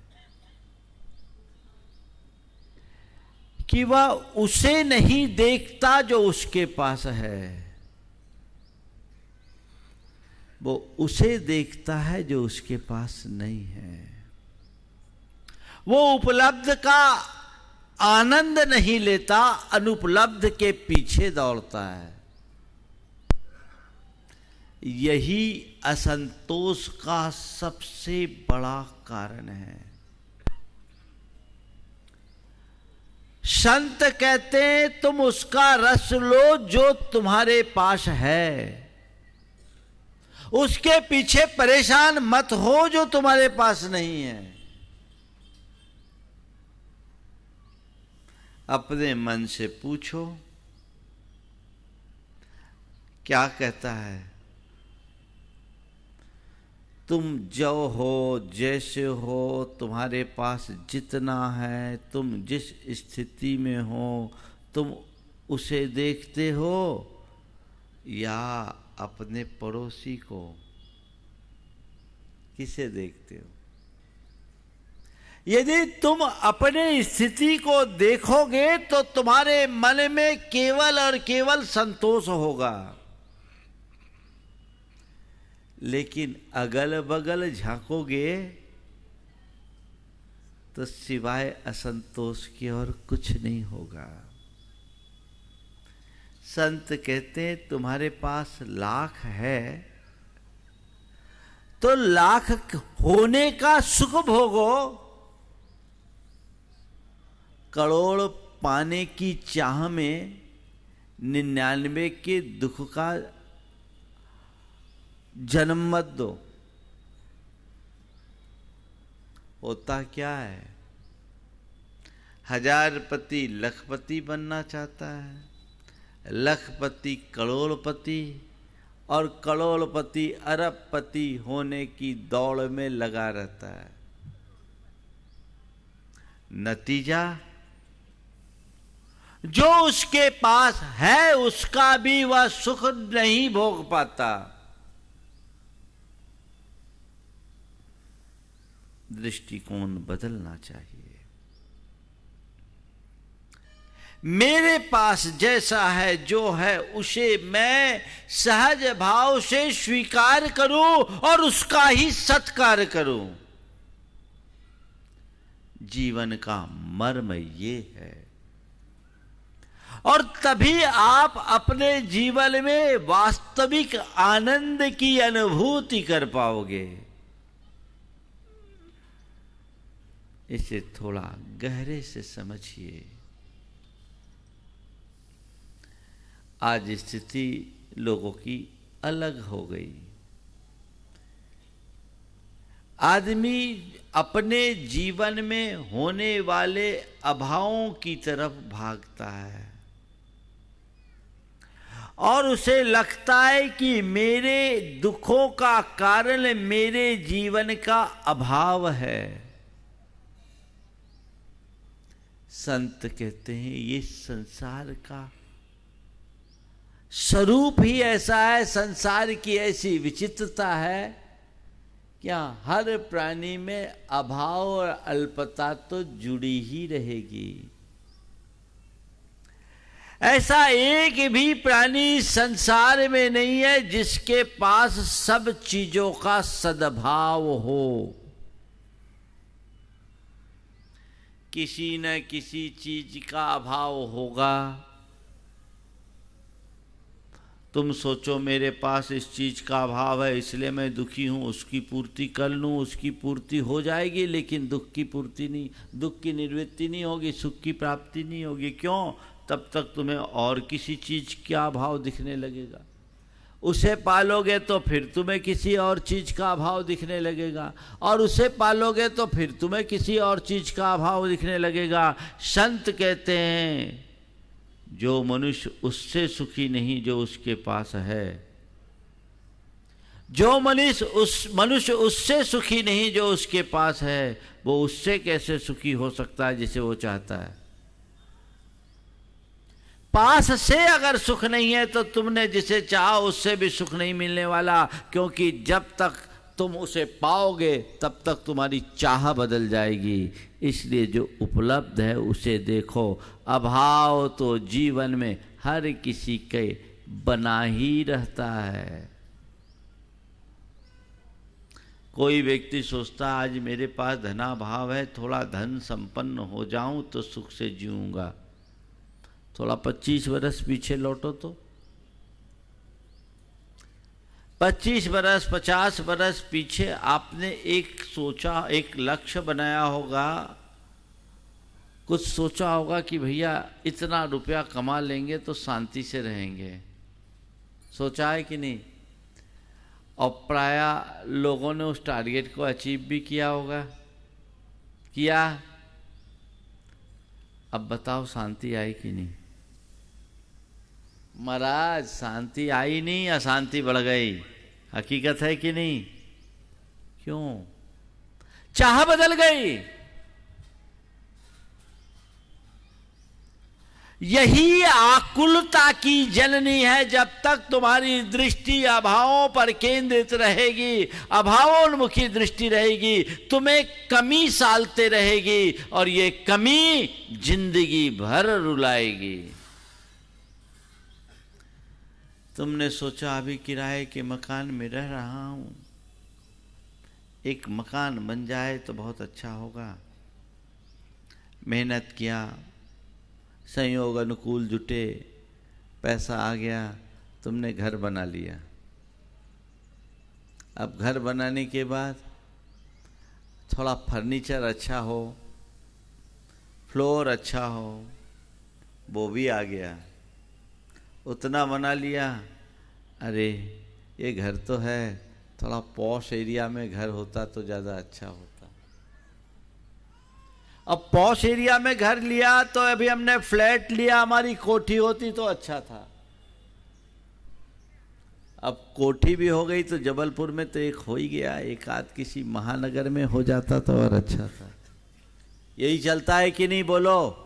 कि वह उसे नहीं देखता जो उसके पास है, वो उसे देखता है जो उसके पास नहीं है। वो उपलब्ध का आनंद नहीं लेता, अनुपलब्ध के पीछे दौड़ता है। यही असंतोष का सबसे बड़ा कारण है। संत कहते हैं तुम उसका रस लो जो तुम्हारे पास है, उसके पीछे परेशान मत हो जो तुम्हारे पास नहीं है। अपने मन से पूछो क्या कहता है। तुम जो हो, जैसे हो, तुम्हारे पास जितना है, तुम जिस स्थिति में हो, तुम उसे देखते हो या अपने पड़ोसी को? किसे देखते हो? यदि तुम अपने स्थिति को देखोगे तो तुम्हारे मन में केवल और केवल संतोष होगा। लेकिन अगल बगल झांकोगे तो सिवाय असंतोष की और कुछ नहीं होगा। संत कहते हैं तुम्हारे पास लाख है तो लाख होने का सुख भोगो, करोड़ पाने की चाह में 99 के दुख का जन्म मत दो। होता क्या है, हजारपति लखपति बनना चाहता है, लखपति करोड़पति और करोड़पति अरबपति होने की दौड़ में लगा रहता है। नतीजा जो उसके पास है उसका भी वह सुख नहीं भोग पाता। दृष्टिकोण बदलना चाहिए। मेरे पास जैसा है जो है उसे मैं सहज भाव से स्वीकार करूं और उसका ही सत्कार करूं। जीवन का मर्म ये है। और तभी आप अपने जीवन में वास्तविक आनंद की अनुभूति कर पाओगे। इसे थोड़ा गहरे से समझिए। आज स्थिति लोगों की अलग हो गई। आदमी अपने जीवन में होने वाले अभावों की तरफ भागता है और उसे लगता है कि मेरे दुखों का कारण मेरे जीवन का अभाव है। संत कहते हैं ये संसार का स्वरूप ही ऐसा है, संसार की ऐसी विचित्रता है, क्या हर प्राणी में अभाव और अल्पता तो जुड़ी ही रहेगी। ऐसा एक भी प्राणी संसार में नहीं है जिसके पास सब चीजों का सद्भाव हो। किसी न किसी चीज का अभाव होगा। तुम सोचो मेरे पास इस चीज का अभाव है इसलिए मैं दुखी हूं, उसकी पूर्ति कर लूं, उसकी पूर्ति हो जाएगी, लेकिन दुख की पूर्ति नहीं, दुख की निवृत्ति नहीं होगी, सुख की प्राप्ति नहीं होगी। क्यों? तब तक तुम्हें और किसी चीज का अभाव दिखने लगेगा। उसे पालोगे तो फिर तुम्हें किसी और चीज का अभाव दिखने लगेगा, और उसे पालोगे तो फिर तुम्हें किसी और चीज का अभाव दिखने लगेगा। संत कहते हैं जो मनुष्य उससे सुखी नहीं जो उसके पास है, जो मनुष्य उससे सुखी नहीं जो उसके पास है, वो उससे कैसे सुखी हो सकता है जिसे वो चाहता है। पास से अगर सुख नहीं है तो तुमने जिसे चाहा उससे भी सुख नहीं मिलने वाला, क्योंकि जब तक तुम उसे पाओगे तब तक तुम्हारी चाह बदल जाएगी। इसलिए जो उपलब्ध है उसे देखो। अभाव तो जीवन में हर किसी के बना ही रहता है। कोई व्यक्ति सोचता है आज मेरे पास धनाभाव है, थोड़ा धन संपन्न हो जाऊं तो सुख से जीऊंगा। थोड़ा 25 वर्ष पीछे लौटो तो 25 वर्ष 50 वर्ष पीछे आपने एक सोचा, एक लक्ष्य बनाया होगा, कुछ सोचा होगा कि भैया इतना रुपया कमा लेंगे तो शांति से रहेंगे। सोचा है कि नहीं? और प्राय लोगों ने उस टारगेट को अचीव भी किया होगा। किया? अब बताओ शांति आई कि नहीं? महाराज शांति आई नहीं, अशांति बढ़ गई। हकीकत है कि नहीं? क्यों? चाह बदल गई। यही आकुलता की जननी है। जब तक तुम्हारी दृष्टि अभावों पर केंद्रित रहेगी, अभावोन्मुखी दृष्टि रहेगी, तुम्हें कमी सालते रहेगी और ये कमी जिंदगी भर रुलाएगी। तुमने सोचा अभी किराए के मकान में रह रहा हूं, एक मकान बन जाए तो बहुत अच्छा होगा। मेहनत किया, संयोग अनुकूल जुटे, पैसा आ गया, तुमने घर बना लिया। अब घर बनाने के बाद थोड़ा फर्नीचर अच्छा हो, फ्लोर अच्छा हो, वो भी आ गया, उतना बना लिया। अरे ये घर तो है, थोड़ा पॉश एरिया में घर होता तो ज़्यादा अच्छा होता। अब पॉश एरिया में घर लिया तो अभी हमने फ्लैट लिया, हमारी कोठी होती तो अच्छा था। अब कोठी भी हो गई तो जबलपुर में तो एक हो ही गया, एक आध किसी महानगर में हो जाता तो और अच्छा था। यही चलता है कि नहीं, बोलो?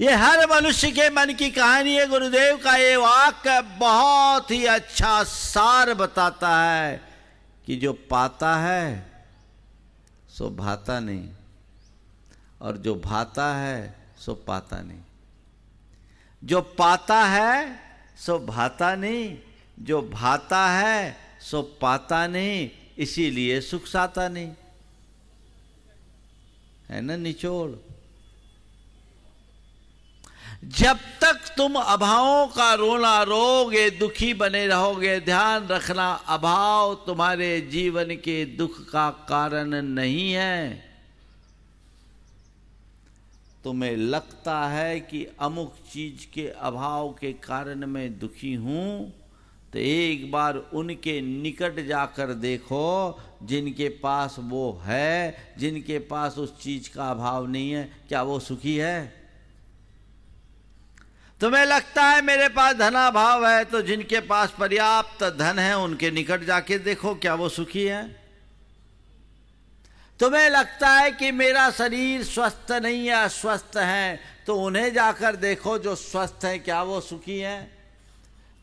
ये हर मनुष्य के मन की कहानी है। गुरुदेव का ये वाक्य बहुत ही अच्छा सार बताता है कि जो पाता है सो भाता नहीं, और जो भाता है सो पाता नहीं। जो पाता है सो भाता नहीं, जो भाता है सो पाता नहीं, इसीलिए सुख साता नहीं। है ना निचोड़? जब तक तुम अभावों का रोना रोगे, दुखी बने रहोगे, ध्यान रखना अभाव तुम्हारे जीवन के दुख का कारण नहीं है। तुम्हें लगता है कि अमुक चीज के अभाव के कारण मैं दुखी हूं, तो एक बार उनके निकट जाकर देखो जिनके पास वो है, जिनके पास उस चीज का अभाव नहीं है, क्या वो सुखी है? तुम्हें लगता है मेरे पास धनाभाव है, तो जिनके पास पर्याप्त धन है उनके निकट जाके देखो, क्या वो सुखी है? तुम्हें लगता है कि मेरा शरीर स्वस्थ नहीं है, अस्वस्थ है, तो उन्हें जाकर देखो जो स्वस्थ है, क्या वो सुखी है?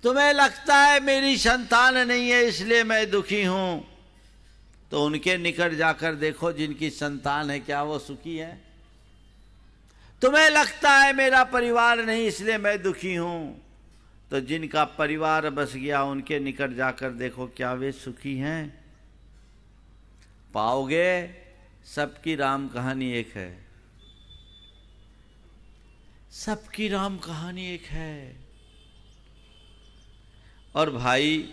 तुम्हें लगता है मेरी संतान नहीं है इसलिए मैं दुखी हूं, तो उनके निकट जाकर देखो जिनकी संतान है, क्या वो सुखी है? तुम्हें लगता है मेरा परिवार नहीं इसलिए मैं दुखी हूं, तो जिनका परिवार बस गया उनके निकट जाकर देखो, क्या वे सुखी हैं? पाओगे सबकी राम कहानी एक है, सबकी राम कहानी एक है। और भाई,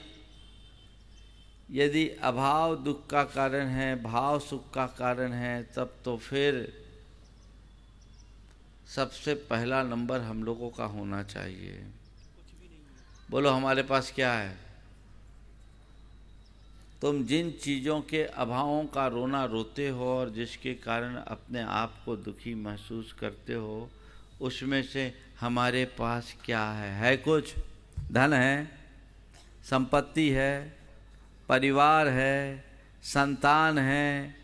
यदि अभाव दुख का कारण है, भाव सुख का कारण है, तब तो फिर सबसे पहला नंबर हम लोगों का होना चाहिए। बोलो हमारे पास क्या है? तुम जिन चीज़ों के अभावों का रोना रोते हो और जिसके कारण अपने आप को दुखी महसूस करते हो, उसमें से हमारे पास क्या है? है कुछ? धन है, संपत्ति है, परिवार है, संतान है,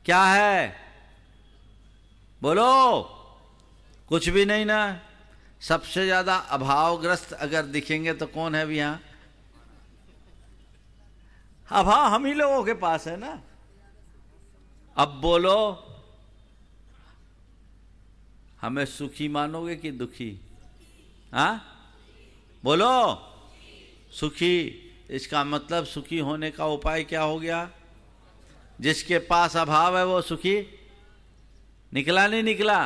क्या है? बोलो। कुछ भी नहीं ना। सबसे ज्यादा अभावग्रस्त अगर दिखेंगे तो कौन है अभी यहां? अभाव हम ही लोगों के पास है ना। अब बोलो, हमें सुखी मानोगे कि दुखी? हाँ बोलो, सुखी। इसका मतलब सुखी होने का उपाय क्या हो गया? जिसके पास अभाव है वो सुखी निकला नहीं निकला?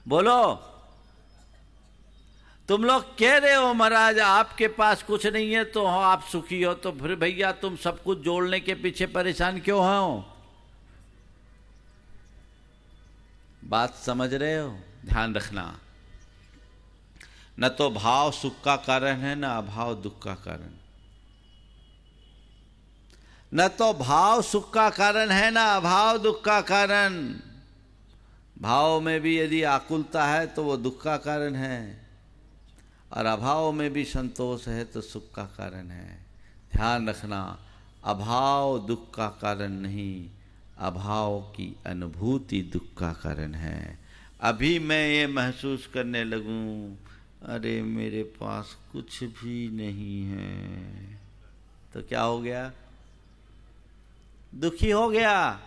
बोलो। तुम लोग कह रहे हो महाराज आपके पास कुछ नहीं है तो आप सुखी हो, तो फिर भैया तुम सब कुछ जोड़ने के पीछे परेशान क्यों हो? बात समझ रहे हो? ध्यान रखना। न तो भाव सुख का कारण है, न अभाव दुख का कारण। न तो भाव सुख का कारण है, न अभाव दुख का कारण। भाव में भी यदि आकुलता है तो वो दुख का कारण है, और अभाव में भी संतोष है तो सुख का कारण है। ध्यान रखना, अभाव दुख का कारण नहीं, अभाव की अनुभूति दुख का कारण है। अभी मैं ये महसूस करने लगूं, अरे मेरे पास कुछ भी नहीं है, तो क्या हो गया? दुखी हो गया।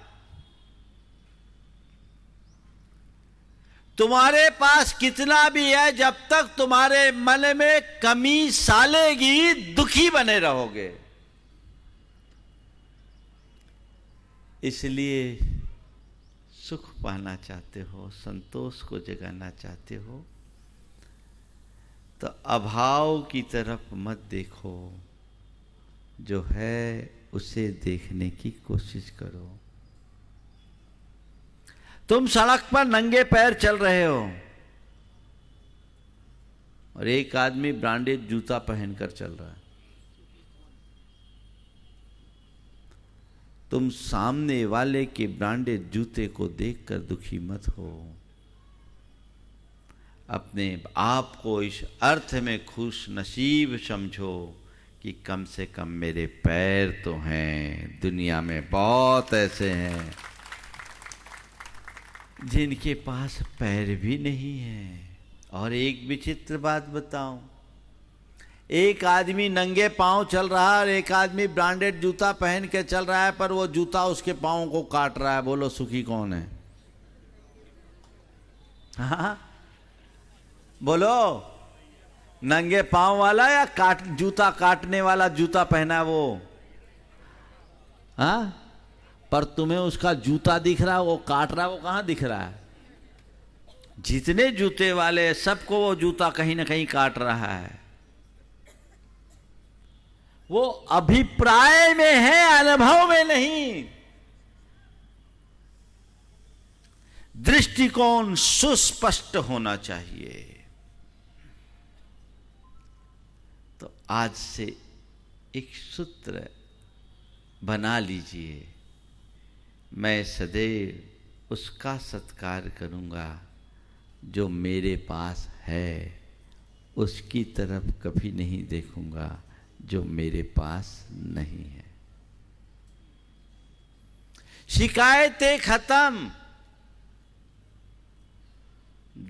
तुम्हारे पास कितना भी है, जब तक तुम्हारे मन में कमी सालेगी दुखी बने रहोगे। इसलिए सुख पाना चाहते हो, संतोष को जगाना चाहते हो, तो अभाव की तरफ मत देखो, जो है उसे देखने की कोशिश करो। तुम सड़क पर नंगे पैर चल रहे हो और एक आदमी ब्रांडेड जूता पहनकर चल रहा है। तुम सामने वाले के ब्रांडेड जूते को देखकर दुखी मत हो। अपने आप को इस अर्थ में खुश नसीब समझो कि कम से कम मेरे पैर तो हैं। दुनिया में बहुत ऐसे हैं जिनके पास पैर भी नहीं है। और एक विचित्र बात बताऊं, एक आदमी नंगे पांव चल रहा है और एक आदमी ब्रांडेड जूता पहन के चल रहा है, पर वो जूता उसके पांव को काट रहा है। बोलो सुखी कौन है? हाँ बोलो, नंगे पांव वाला या जूता काटने वाला जूता पहना वो? हाँ, पर तुम्हें उसका जूता दिख रहा है, वो काट रहा है, वो कहां दिख रहा है? जितने जूते वाले सबको वो जूता कहीं ना कहीं काट रहा है। वो अभिप्राय में है, अनुभव में नहीं। दृष्टिकोण सुस्पष्ट होना चाहिए। तो आज से एक सूत्र बना लीजिए, मैं सदैव उसका सत्कार करूंगा जो मेरे पास है, उसकी तरफ कभी नहीं देखूंगा जो मेरे पास नहीं है। शिकायतें खत्म।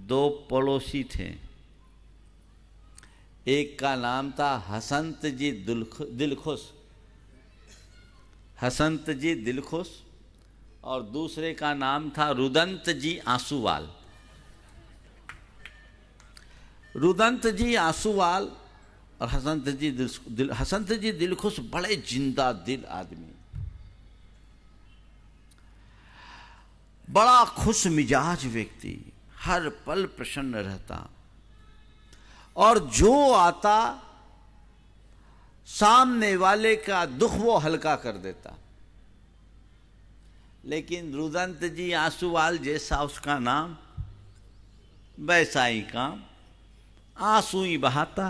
दो पड़ोसी थे, एक का नाम था हसंत जी दिलखुश, हसंत जी दिलखुश, और दूसरे का नाम था रुदंत जी आंसूवाल। रुदंत जी आंसूवाल और हसंत जी दिलखुश बड़े जिंदा दिल आदमी, बड़ा खुश मिजाज व्यक्ति, हर पल प्रसन्न रहता और जो आता सामने वाले का दुख वो हल्का कर देता। लेकिन रुदंत जी आंसूवाल जैसा उसका नाम, वैसा ही काम, आंसू ही बहाता।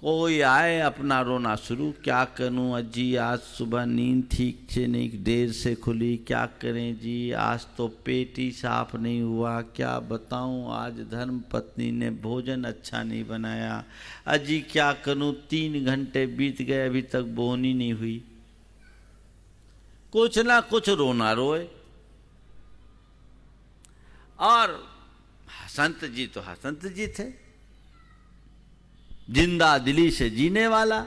कोई आए अपना रोना शुरू, क्या करूं अजी, आज सुबह नींद ठीक से नहीं, देर से खुली, क्या करें जी, आज तो पेट ही साफ नहीं हुआ, क्या बताऊं, आज धर्म पत्नी ने भोजन अच्छा नहीं बनाया, अजी क्या करूं, 3 घंटे बीत गए अभी तक बोनी नहीं हुई। कुछ ना कुछ रोना रोए। और हसंत जी तो हसंत जी थे, जिंदा दिली से जीने वाला।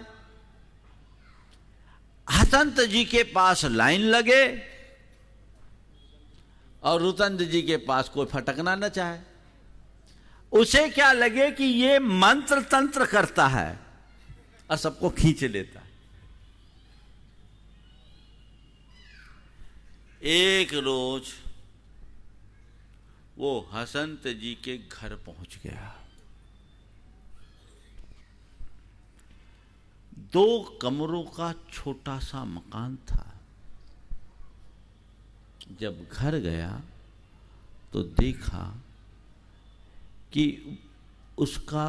हसंत जी के पास लाइन लगे और रुदंत जी के पास कोई फटकना न चाहे। उसे क्या लगे कि ये मंत्र तंत्र करता है और सबको खींच लेता है। एक रोज वो हसंत जी के घर पहुंच गया। 2 कमरों का छोटा सा मकान था। जब घर गया तो देखा कि उसका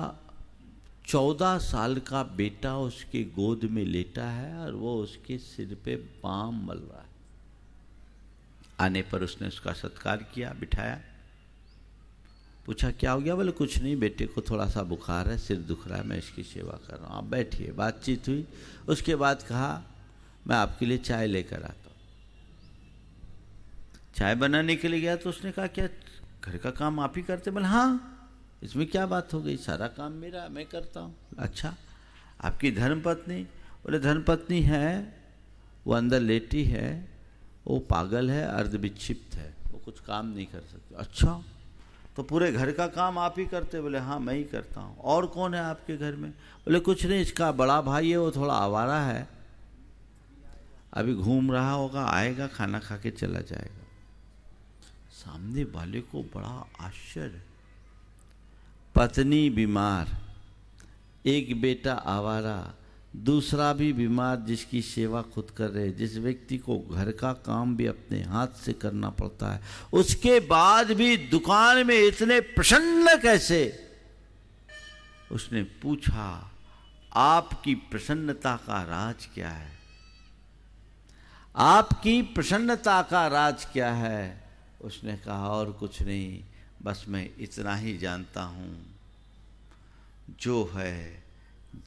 14 साल का बेटा उसके गोद में लेटा है और वो उसके सिर पे बाम मल रहा है। आने पर उसने उसका सत्कार किया, बिठाया, पूछा क्या हो गया? बोले कुछ नहीं, बेटे को थोड़ा सा बुखार है, सिर दुख रहा है, मैं इसकी सेवा कर रहा हूँ, आप बैठिए। बातचीत हुई। उसके बाद कहा मैं आपके लिए चाय लेकर आता हूँ। चाय बनाने के लिए गया तो उसने कहा क्या घर का काम आप ही करते? बोले हाँ, इसमें क्या बात हो गई, सारा काम मेरा, मैं करता हूँ। अच्छा, आपकी धर्मपत्नी? बोले धर्मपत्नी है, वो अंदर लेटी है, वो पागल है, अर्धविक्षिप्त है, वो कुछ काम नहीं कर सकती। अच्छा, तो पूरे घर का काम आप ही करते? बोले हाँ मैं ही करता हूँ। और कौन है आपके घर में? बोले कुछ नहीं, इसका बड़ा भाई है, वो थोड़ा आवारा है, अभी घूम रहा होगा, आएगा खाना खा के चला जाएगा। सामने वाले को बड़ा आश्चर्य, पत्नी बीमार, एक बेटा आवारा, दूसरा भी बीमार जिसकी सेवा खुद कर रहे, जिस व्यक्ति को घर का काम भी अपने हाथ से करना पड़ता है, उसके बाद भी दुकान में इतने प्रसन्न कैसे? उसने पूछा, आपकी प्रसन्नता का राज क्या है? आपकी प्रसन्नता का राज क्या है? उसने कहा, और कुछ नहीं, बस मैं इतना ही जानता हूं, जो है,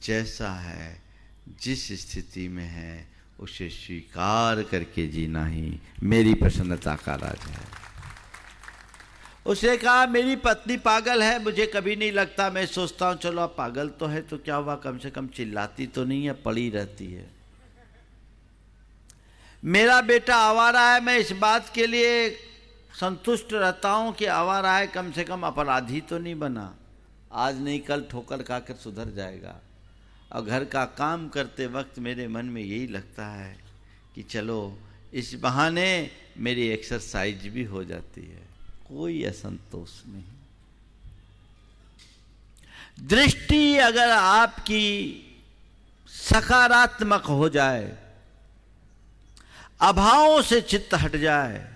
जैसा है, जिस स्थिति में है, उसे स्वीकार करके जीना ही मेरी प्रसन्नता का राज है। उसने कहा, मेरी पत्नी पागल है, मुझे कभी नहीं लगता, मैं सोचता हूं चलो अब पागल तो है तो क्या हुआ, कम से कम चिल्लाती तो नहीं है, पड़ी रहती है। मेरा बेटा आवारा है, मैं इस बात के लिए संतुष्ट रहता हूं कि आवारा है, कम से कम अपराधी तो नहीं बना, आज नहीं कल ठोकर खाकर सुधर जाएगा। और घर का काम करते वक्त मेरे मन में यही लगता है कि चलो इस बहाने मेरी एक्सरसाइज भी हो जाती है, कोई असंतोष नहीं। दृष्टि अगर आपकी सकारात्मक हो जाए, अभावों से चित्त हट जाए,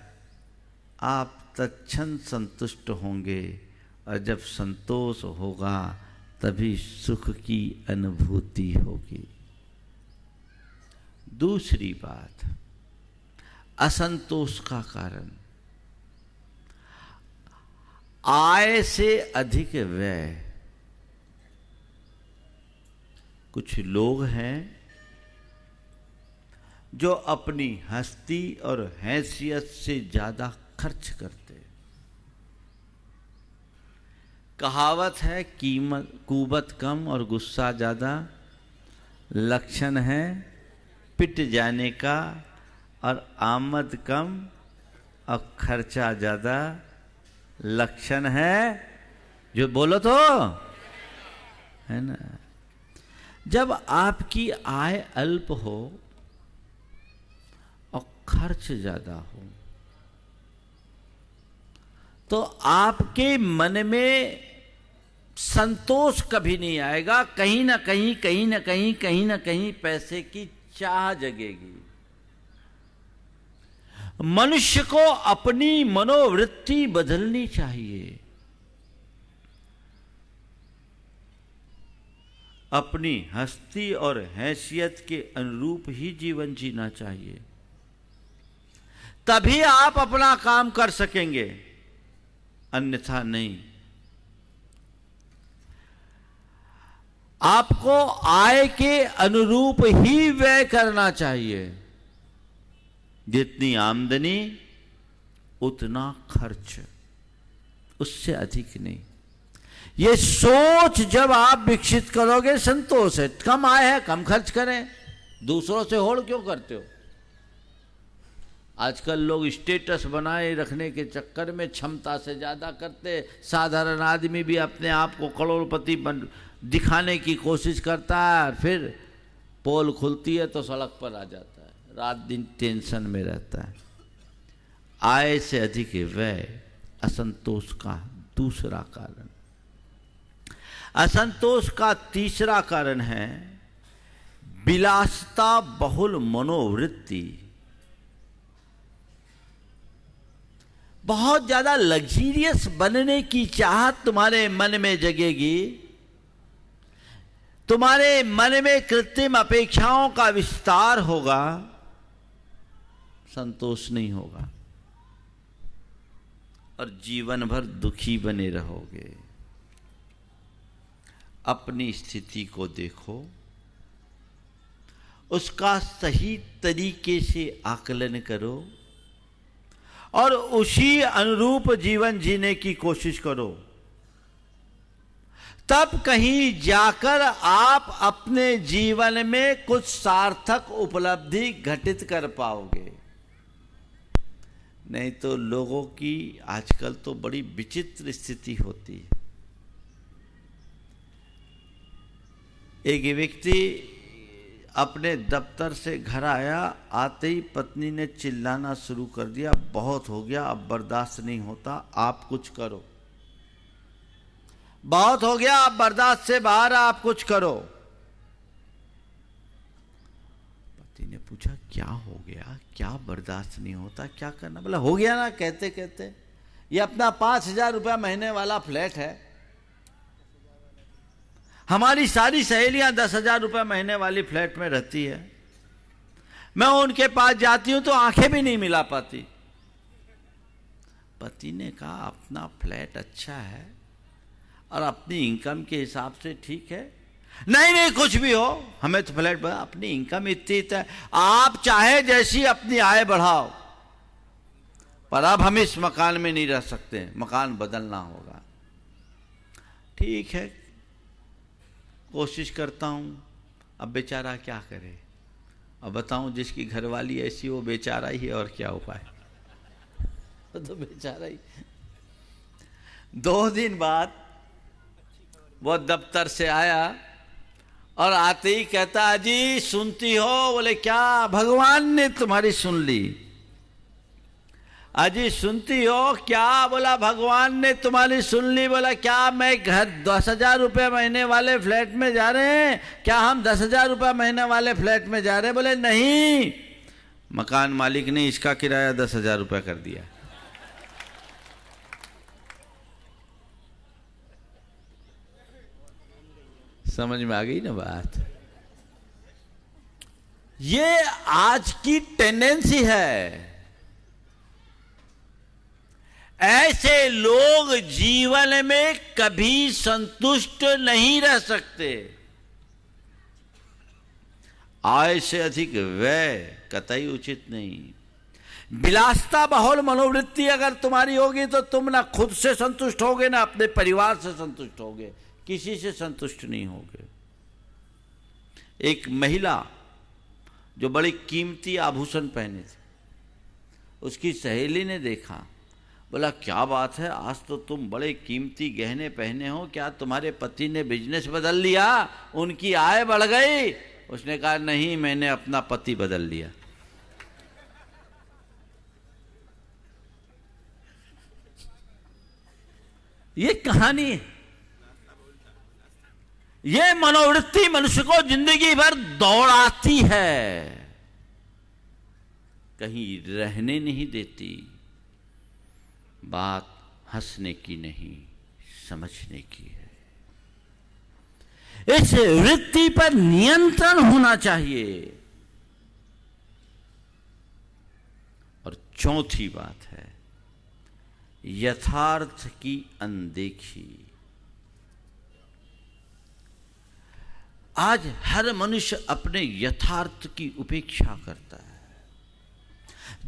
आप तत्क्षण संतुष्ट होंगे, और जब संतोष होगा तभी सुख की अनुभूति होगी। दूसरी बात, असंतोष का कारण, आय से अधिक व्यय। कुछ लोग हैं जो अपनी हस्ती और हैसियत से ज्यादा खर्च करते। कहावत है, कुबत कम और गुस्सा ज्यादा, लक्षण है पिट जाने का, और आमद कम और खर्चा ज्यादा, लक्षण है, जो बोलो तो है ना। जब आपकी आय अल्प हो और खर्च ज्यादा हो, तो आपके मन में संतोष कभी नहीं आएगा, कहीं ना कहीं पैसे की चाह जगेगी। मनुष्य को अपनी मनोवृत्ति बदलनी चाहिए, अपनी हस्ती और हैसियत के अनुरूप ही जीवन जीना चाहिए, तभी आप अपना काम कर सकेंगे, अन्यथा नहीं। आपको आय के अनुरूप ही व्यय करना चाहिए, जितनी आमदनी उतना खर्च, उससे अधिक नहीं। ये सोच जब आप विकसित करोगे, संतोष है, कम आय है कम खर्च करें, दूसरों से होड़ क्यों करते हो? आजकल लोग स्टेटस बनाए रखने के चक्कर में क्षमता से ज्यादा करते। साधारण आदमी भी अपने आप को करोड़पति दिखाने की कोशिश करता है, फिर पोल खुलती है तो सड़क पर आ जाता है, रात दिन टेंशन में रहता है। आय से अधिक व्यय असंतोष का दूसरा कारण। असंतोष का तीसरा कारण है विलासिता बहुल मनोवृत्ति। बहुत ज्यादा लग्जरियस बनने की चाहत तुम्हारे मन में जगेगी, तुम्हारे मन में कृत्रिम अपेक्षाओं का विस्तार होगा, संतोष नहीं होगा और जीवन भर दुखी बने रहोगे। अपनी स्थिति को देखो, उसका सही तरीके से आकलन करो और उसी अनुरूप जीवन जीने की कोशिश करो। तब कहीं जाकर आप अपने जीवन में कुछ सार्थक उपलब्धि घटित कर पाओगे। नहीं तो लोगों की आजकल तो बड़ी विचित्र स्थिति होती है। एक व्यक्ति अपने दफ्तर से घर आया, आते ही पत्नी ने चिल्लाना शुरू कर दिया, बहुत हो गया, अब बर्दाश्त नहीं होता, आप कुछ करो। बहुत हो गया, आप बर्दाश्त से बाहर, आप कुछ करो। पति ने पूछा क्या हो गया, क्या बर्दाश्त नहीं होता, क्या करना? बोला हो गया ना कहते कहते। ये अपना 5,000 रुपया महीने वाला फ्लैट है, हमारी सारी सहेलियां 10,000 रुपया महीने वाली फ्लैट में रहती है, मैं उनके पास जाती हूं तो आंखें भी नहीं मिला पाती। पति ने कहा अपना फ्लैट अच्छा है और अपनी इनकम के हिसाब से ठीक है। नहीं नहीं कुछ भी हो, हमें तो फ्लैट, अपनी इनकम इतनी है, आप चाहे जैसी अपनी आय बढ़ाओ, पर अब हम इस मकान में नहीं रह सकते, मकान बदलना होगा। ठीक है, कोशिश करता हूं। अब बेचारा क्या करे? अब बताऊं, जिसकी घरवाली ऐसी वो बेचारा ही है, और क्या उपाय? तो बेचारा ही। 2 दिन बाद वो दफ्तर से आया और आते ही कहता अजी सुनती हो? बोले क्या? भगवान ने तुम्हारी सुन ली। अजी सुनती हो क्या? बोला भगवान ने तुम्हारी सुन ली। बोला क्या मैं घर 10,000 रुपये महीने वाले फ्लैट में जा रहे हैं? क्या हम 10,000 रुपये महीने वाले फ्लैट में जा रहे हैं? बोले नहीं, मकान मालिक ने इसका किराया 10,000 रुपये कर दिया। समझ में आ गई ना बात? ये आज की टेंडेंसी है। ऐसे लोग जीवन में कभी संतुष्ट नहीं रह सकते। आय से अधिक व्यय कतई उचित नहीं। विलासता बहुल मनोवृत्ति अगर तुम्हारी होगी तो तुम ना खुद से संतुष्ट होगे ना अपने परिवार से संतुष्ट होगे, किसी से संतुष्ट नहीं होगे। एक महिला जो बड़ी कीमती आभूषण पहने थी, उसकी सहेली ने देखा, बोला क्या बात है, आज तो तुम बड़े कीमती गहने पहने हो, क्या तुम्हारे पति ने बिजनेस बदल लिया, उनकी आय बढ़ गई? उसने कहा नहीं, मैंने अपना पति बदल लिया। ये कहानी है। ये मनोवृत्ति मनुष्य को जिंदगी भर दौड़ाती है, कहीं रहने नहीं देती। बात हंसने की नहीं, समझने की है। इस वृत्ति पर नियंत्रण होना चाहिए। और चौथी बात है यथार्थ की अनदेखी। आज हर मनुष्य अपने यथार्थ की उपेक्षा करता है।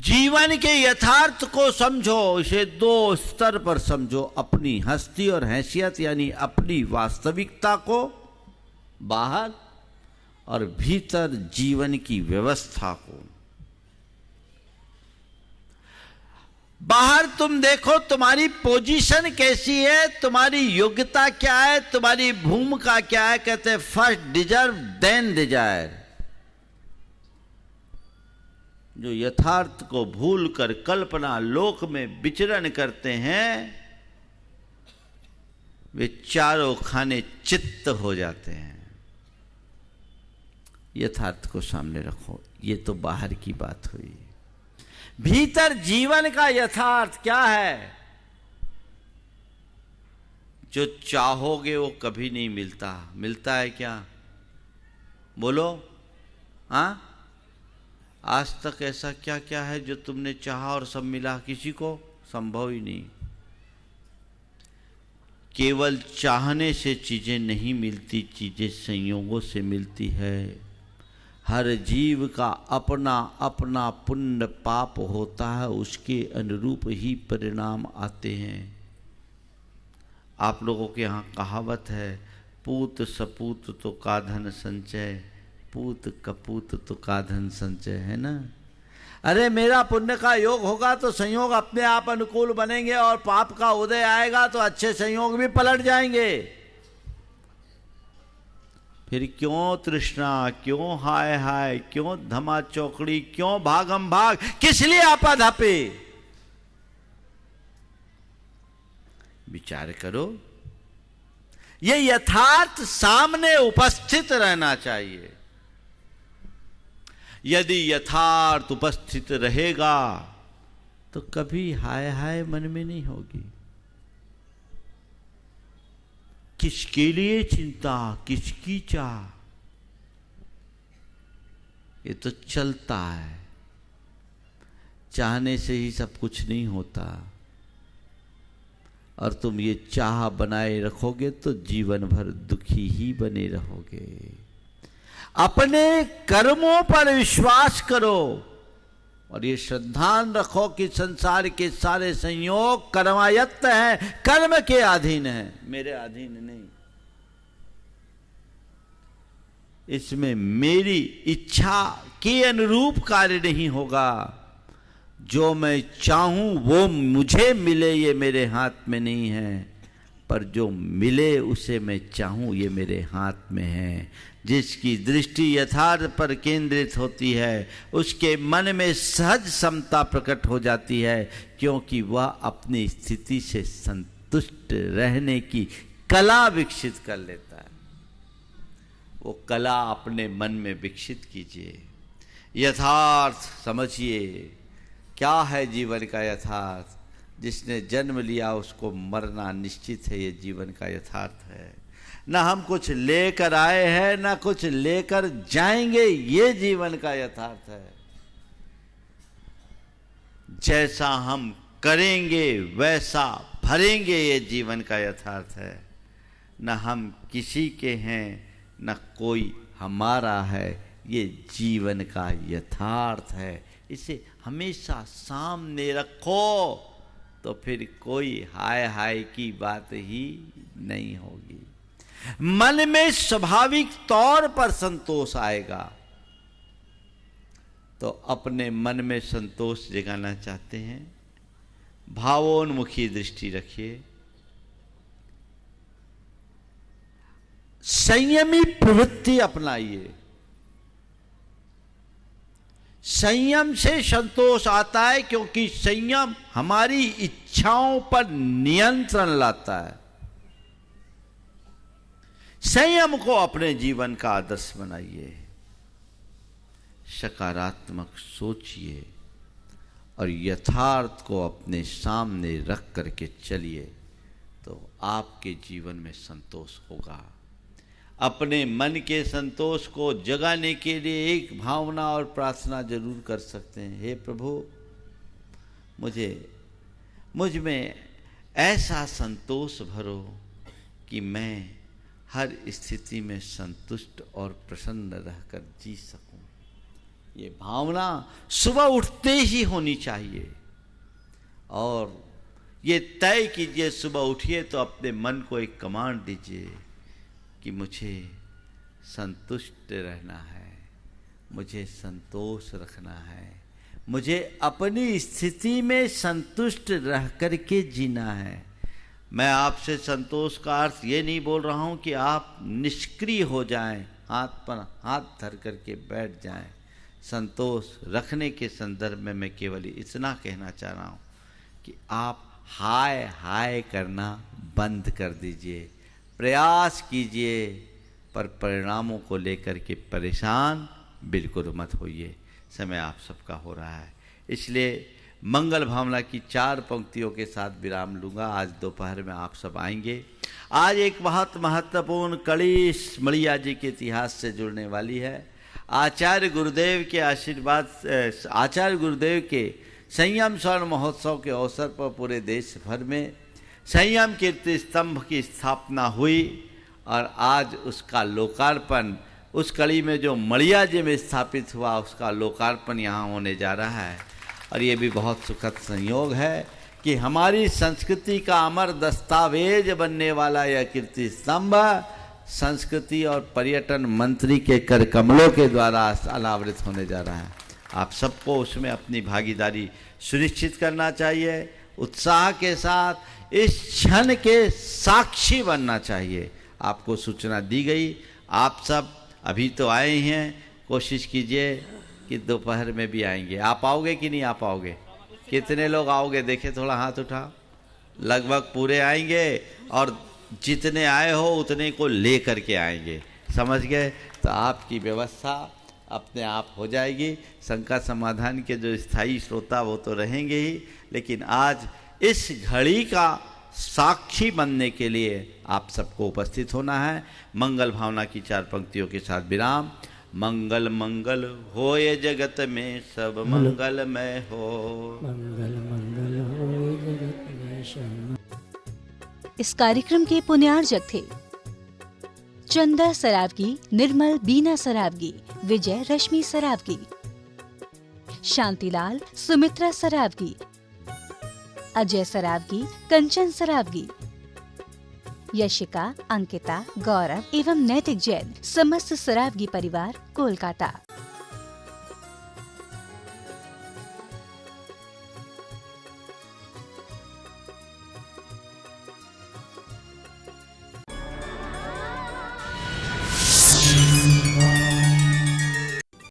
जीवन के यथार्थ को समझो, इसे 2 स्तर पर समझो, अपनी हस्ती और हैसियत यानी अपनी वास्तविकता को बाहर, और भीतर जीवन की व्यवस्था को। बाहर तुम देखो तुम्हारी पोजीशन कैसी है, तुम्हारी योग्यता क्या है, तुम्हारी भूमिका क्या है। कहते हैं फर्स्ट डिजर्व देन डिजायर। जो यथार्थ को भूलकर कल्पना लोक में विचरण करते हैं, वे चारों खाने चित्त हो जाते हैं। यथार्थ को सामने रखो। ये तो बाहर की बात हुई। भीतर जीवन का यथार्थ क्या है? जो चाहोगे वो कभी नहीं मिलता। मिलता है क्या? बोलो। हाँ, आज तक ऐसा क्या क्या है जो तुमने चाहा और सब मिला? किसी को संभव ही नहीं। केवल चाहने से चीजें नहीं मिलती, चीजें संयोगों से मिलती है। हर जीव का अपना अपना पुण्य पाप होता है, उसके अनुरूप ही परिणाम आते हैं। आप लोगों के यहाँ कहावत है, पूत सपूत तो का धन संचय, पूत कपूत तो का धन संचय, है ना? अरे मेरा पुण्य का योग होगा तो संयोग अपने आप अनुकूल बनेंगे, और पाप का उदय आएगा तो अच्छे संयोग भी पलट जाएंगे। फिर क्यों तृष्णा, क्यों हाय हाय, क्यों धमा चौकड़ी, क्यों भागम भाग, किस लिए आपाधापी? विचार करो। ये यथार्थ सामने उपस्थित रहना चाहिए। यदि यथार्थ उपस्थित रहेगा तो कभी हाय हाय मन में नहीं होगी। किसके लिए चिंता, किसकी चाह, ये तो चलता है। चाहने से ही सब कुछ नहीं होता, और तुम ये चाह बनाए रखोगे तो जीवन भर दुखी ही बने रहोगे। अपने कर्मों पर विश्वास करो और ये श्रद्धान रखो कि संसार के सारे संयोग कर्मायत्त हैं, कर्म के अधीन हैं, मेरे अधीन नहीं। इसमें मेरी इच्छा के अनुरूप कार्य नहीं होगा। जो मैं चाहूं वो मुझे मिले ये मेरे हाथ में नहीं है, पर जो मिले उसे मैं चाहूं ये मेरे हाथ में है। जिसकी दृष्टि यथार्थ पर केंद्रित होती है उसके मन में सहज समता प्रकट हो जाती है, क्योंकि वह अपनी स्थिति से संतुष्ट रहने की कला विकसित कर लेता है। वो कला अपने मन में विकसित कीजिए। यथार्थ समझिए, क्या है जीवन का यथार्थ। जिसने जन्म लिया उसको मरना निश्चित है, ये जीवन का यथार्थ है। ना हम कुछ लेकर आए हैं ना कुछ लेकर जाएंगे, ये जीवन का यथार्थ है। जैसा हम करेंगे वैसा भरेंगे, ये जीवन का यथार्थ है। ना हम किसी के हैं न कोई हमारा है, ये जीवन का यथार्थ है। इसे हमेशा सामने रखो तो फिर कोई हाय हाय की बात ही नहीं होगी। मन में स्वाभाविक तौर पर संतोष आएगा। तो अपने मन में संतोष जगाना चाहते हैं, भावोन्मुखी दृष्टि रखिए। संयमी प्रवृत्ति अपनाइए। संयम से संतोष आता है, क्योंकि संयम हमारी इच्छाओं पर नियंत्रण लाता है। संयम को अपने जीवन का आदर्श बनाइए। सकारात्मक सोचिए और यथार्थ को अपने सामने रख करके चलिए, तो आपके जीवन में संतोष होगा। अपने मन के संतोष को जगाने के लिए एक भावना और प्रार्थना जरूर कर सकते हैं। हे प्रभु, मुझ में ऐसा संतोष भरो कि मैं हर स्थिति में संतुष्ट और प्रसन्न रहकर जी सकूं। ये भावना सुबह उठते ही होनी चाहिए। और ये तय कीजिए, सुबह उठिए तो अपने मन को एक कमांड दीजिए कि मुझे संतुष्ट रहना है, मुझे संतोष रखना है, मुझे अपनी स्थिति में संतुष्ट रह करके जीना है। मैं आपसे संतोष का अर्थ ये नहीं बोल रहा हूँ कि आप निष्क्रिय हो जाएं, हाथ पर हाथ धर करके बैठ जाएं। संतोष रखने के संदर्भ में मैं केवल इतना कहना चाह रहा हूँ कि आप हाय हाय करना बंद कर दीजिए। प्रयास कीजिए, पर परिणामों को लेकर के परेशान बिल्कुल मत होइए। समय आप सबका हो रहा है, इसलिए मंगल भावना की 4 पंक्तियों के साथ विराम लूँगा। आज दोपहर में आप सब आएंगे। आज एक बहुत महत्वपूर्ण कड़ी मड़िया जी के इतिहास से जुड़ने वाली है। आचार्य गुरुदेव के आशीर्वाद, आचार्य गुरुदेव के संयम स्वर्ण महोत्सव के अवसर पर पूरे देश भर में संयम कीर्ति स्तंभ की स्थापना हुई और आज उसका लोकार्पण, उस कड़ी में जो मड़िया जी में स्थापित हुआ उसका लोकार्पण यहाँ होने जा रहा है। और ये भी बहुत सुखद संयोग है कि हमारी संस्कृति का अमर दस्तावेज बनने वाला यह कीर्ति स्तंभ संस्कृति और पर्यटन मंत्री के कर कमलों के द्वारा अनावृत होने जा रहा है। आप सबको उसमें अपनी भागीदारी सुनिश्चित करना चाहिए। उत्साह के साथ इस क्षण के साक्षी बनना चाहिए। आपको सूचना दी गई, आप सब अभी तो आए हैं, कोशिश कीजिए कि दोपहर में भी आएंगे। आप आओगे कि नहीं आ पाओगे? कितने लोग आओगे? देखे थोड़ा हाथ उठा। लगभग पूरे आएंगे और जितने आए हो उतने को ले करके आएंगे, समझ गए? तो आपकी व्यवस्था अपने आप हो जाएगी। शंका समाधान के जो स्थायी श्रोता वो तो रहेंगे ही, लेकिन आज इस घड़ी का साक्षी बनने के लिए आप सबको उपस्थित होना है। मंगल भावना की 4 पंक्तियों के साथ विराम। मंगल मंगल होए जगत में सब मंगलमय हो। मंगल मंगल हो जगत में सब। इस कार्यक्रम के पुण्यार्जक थे चंदा सरावगी, निर्मल बीना सरावगी, विजय रश्मि सरावगी, शांतिलाल सुमित्रा सरावगी, अजय सरावगी, कंचन सरावगी, यशिका, अंकिता, गौरव एवं नैतिक जैन, समस्त सरावगी परिवार, कोलकाता।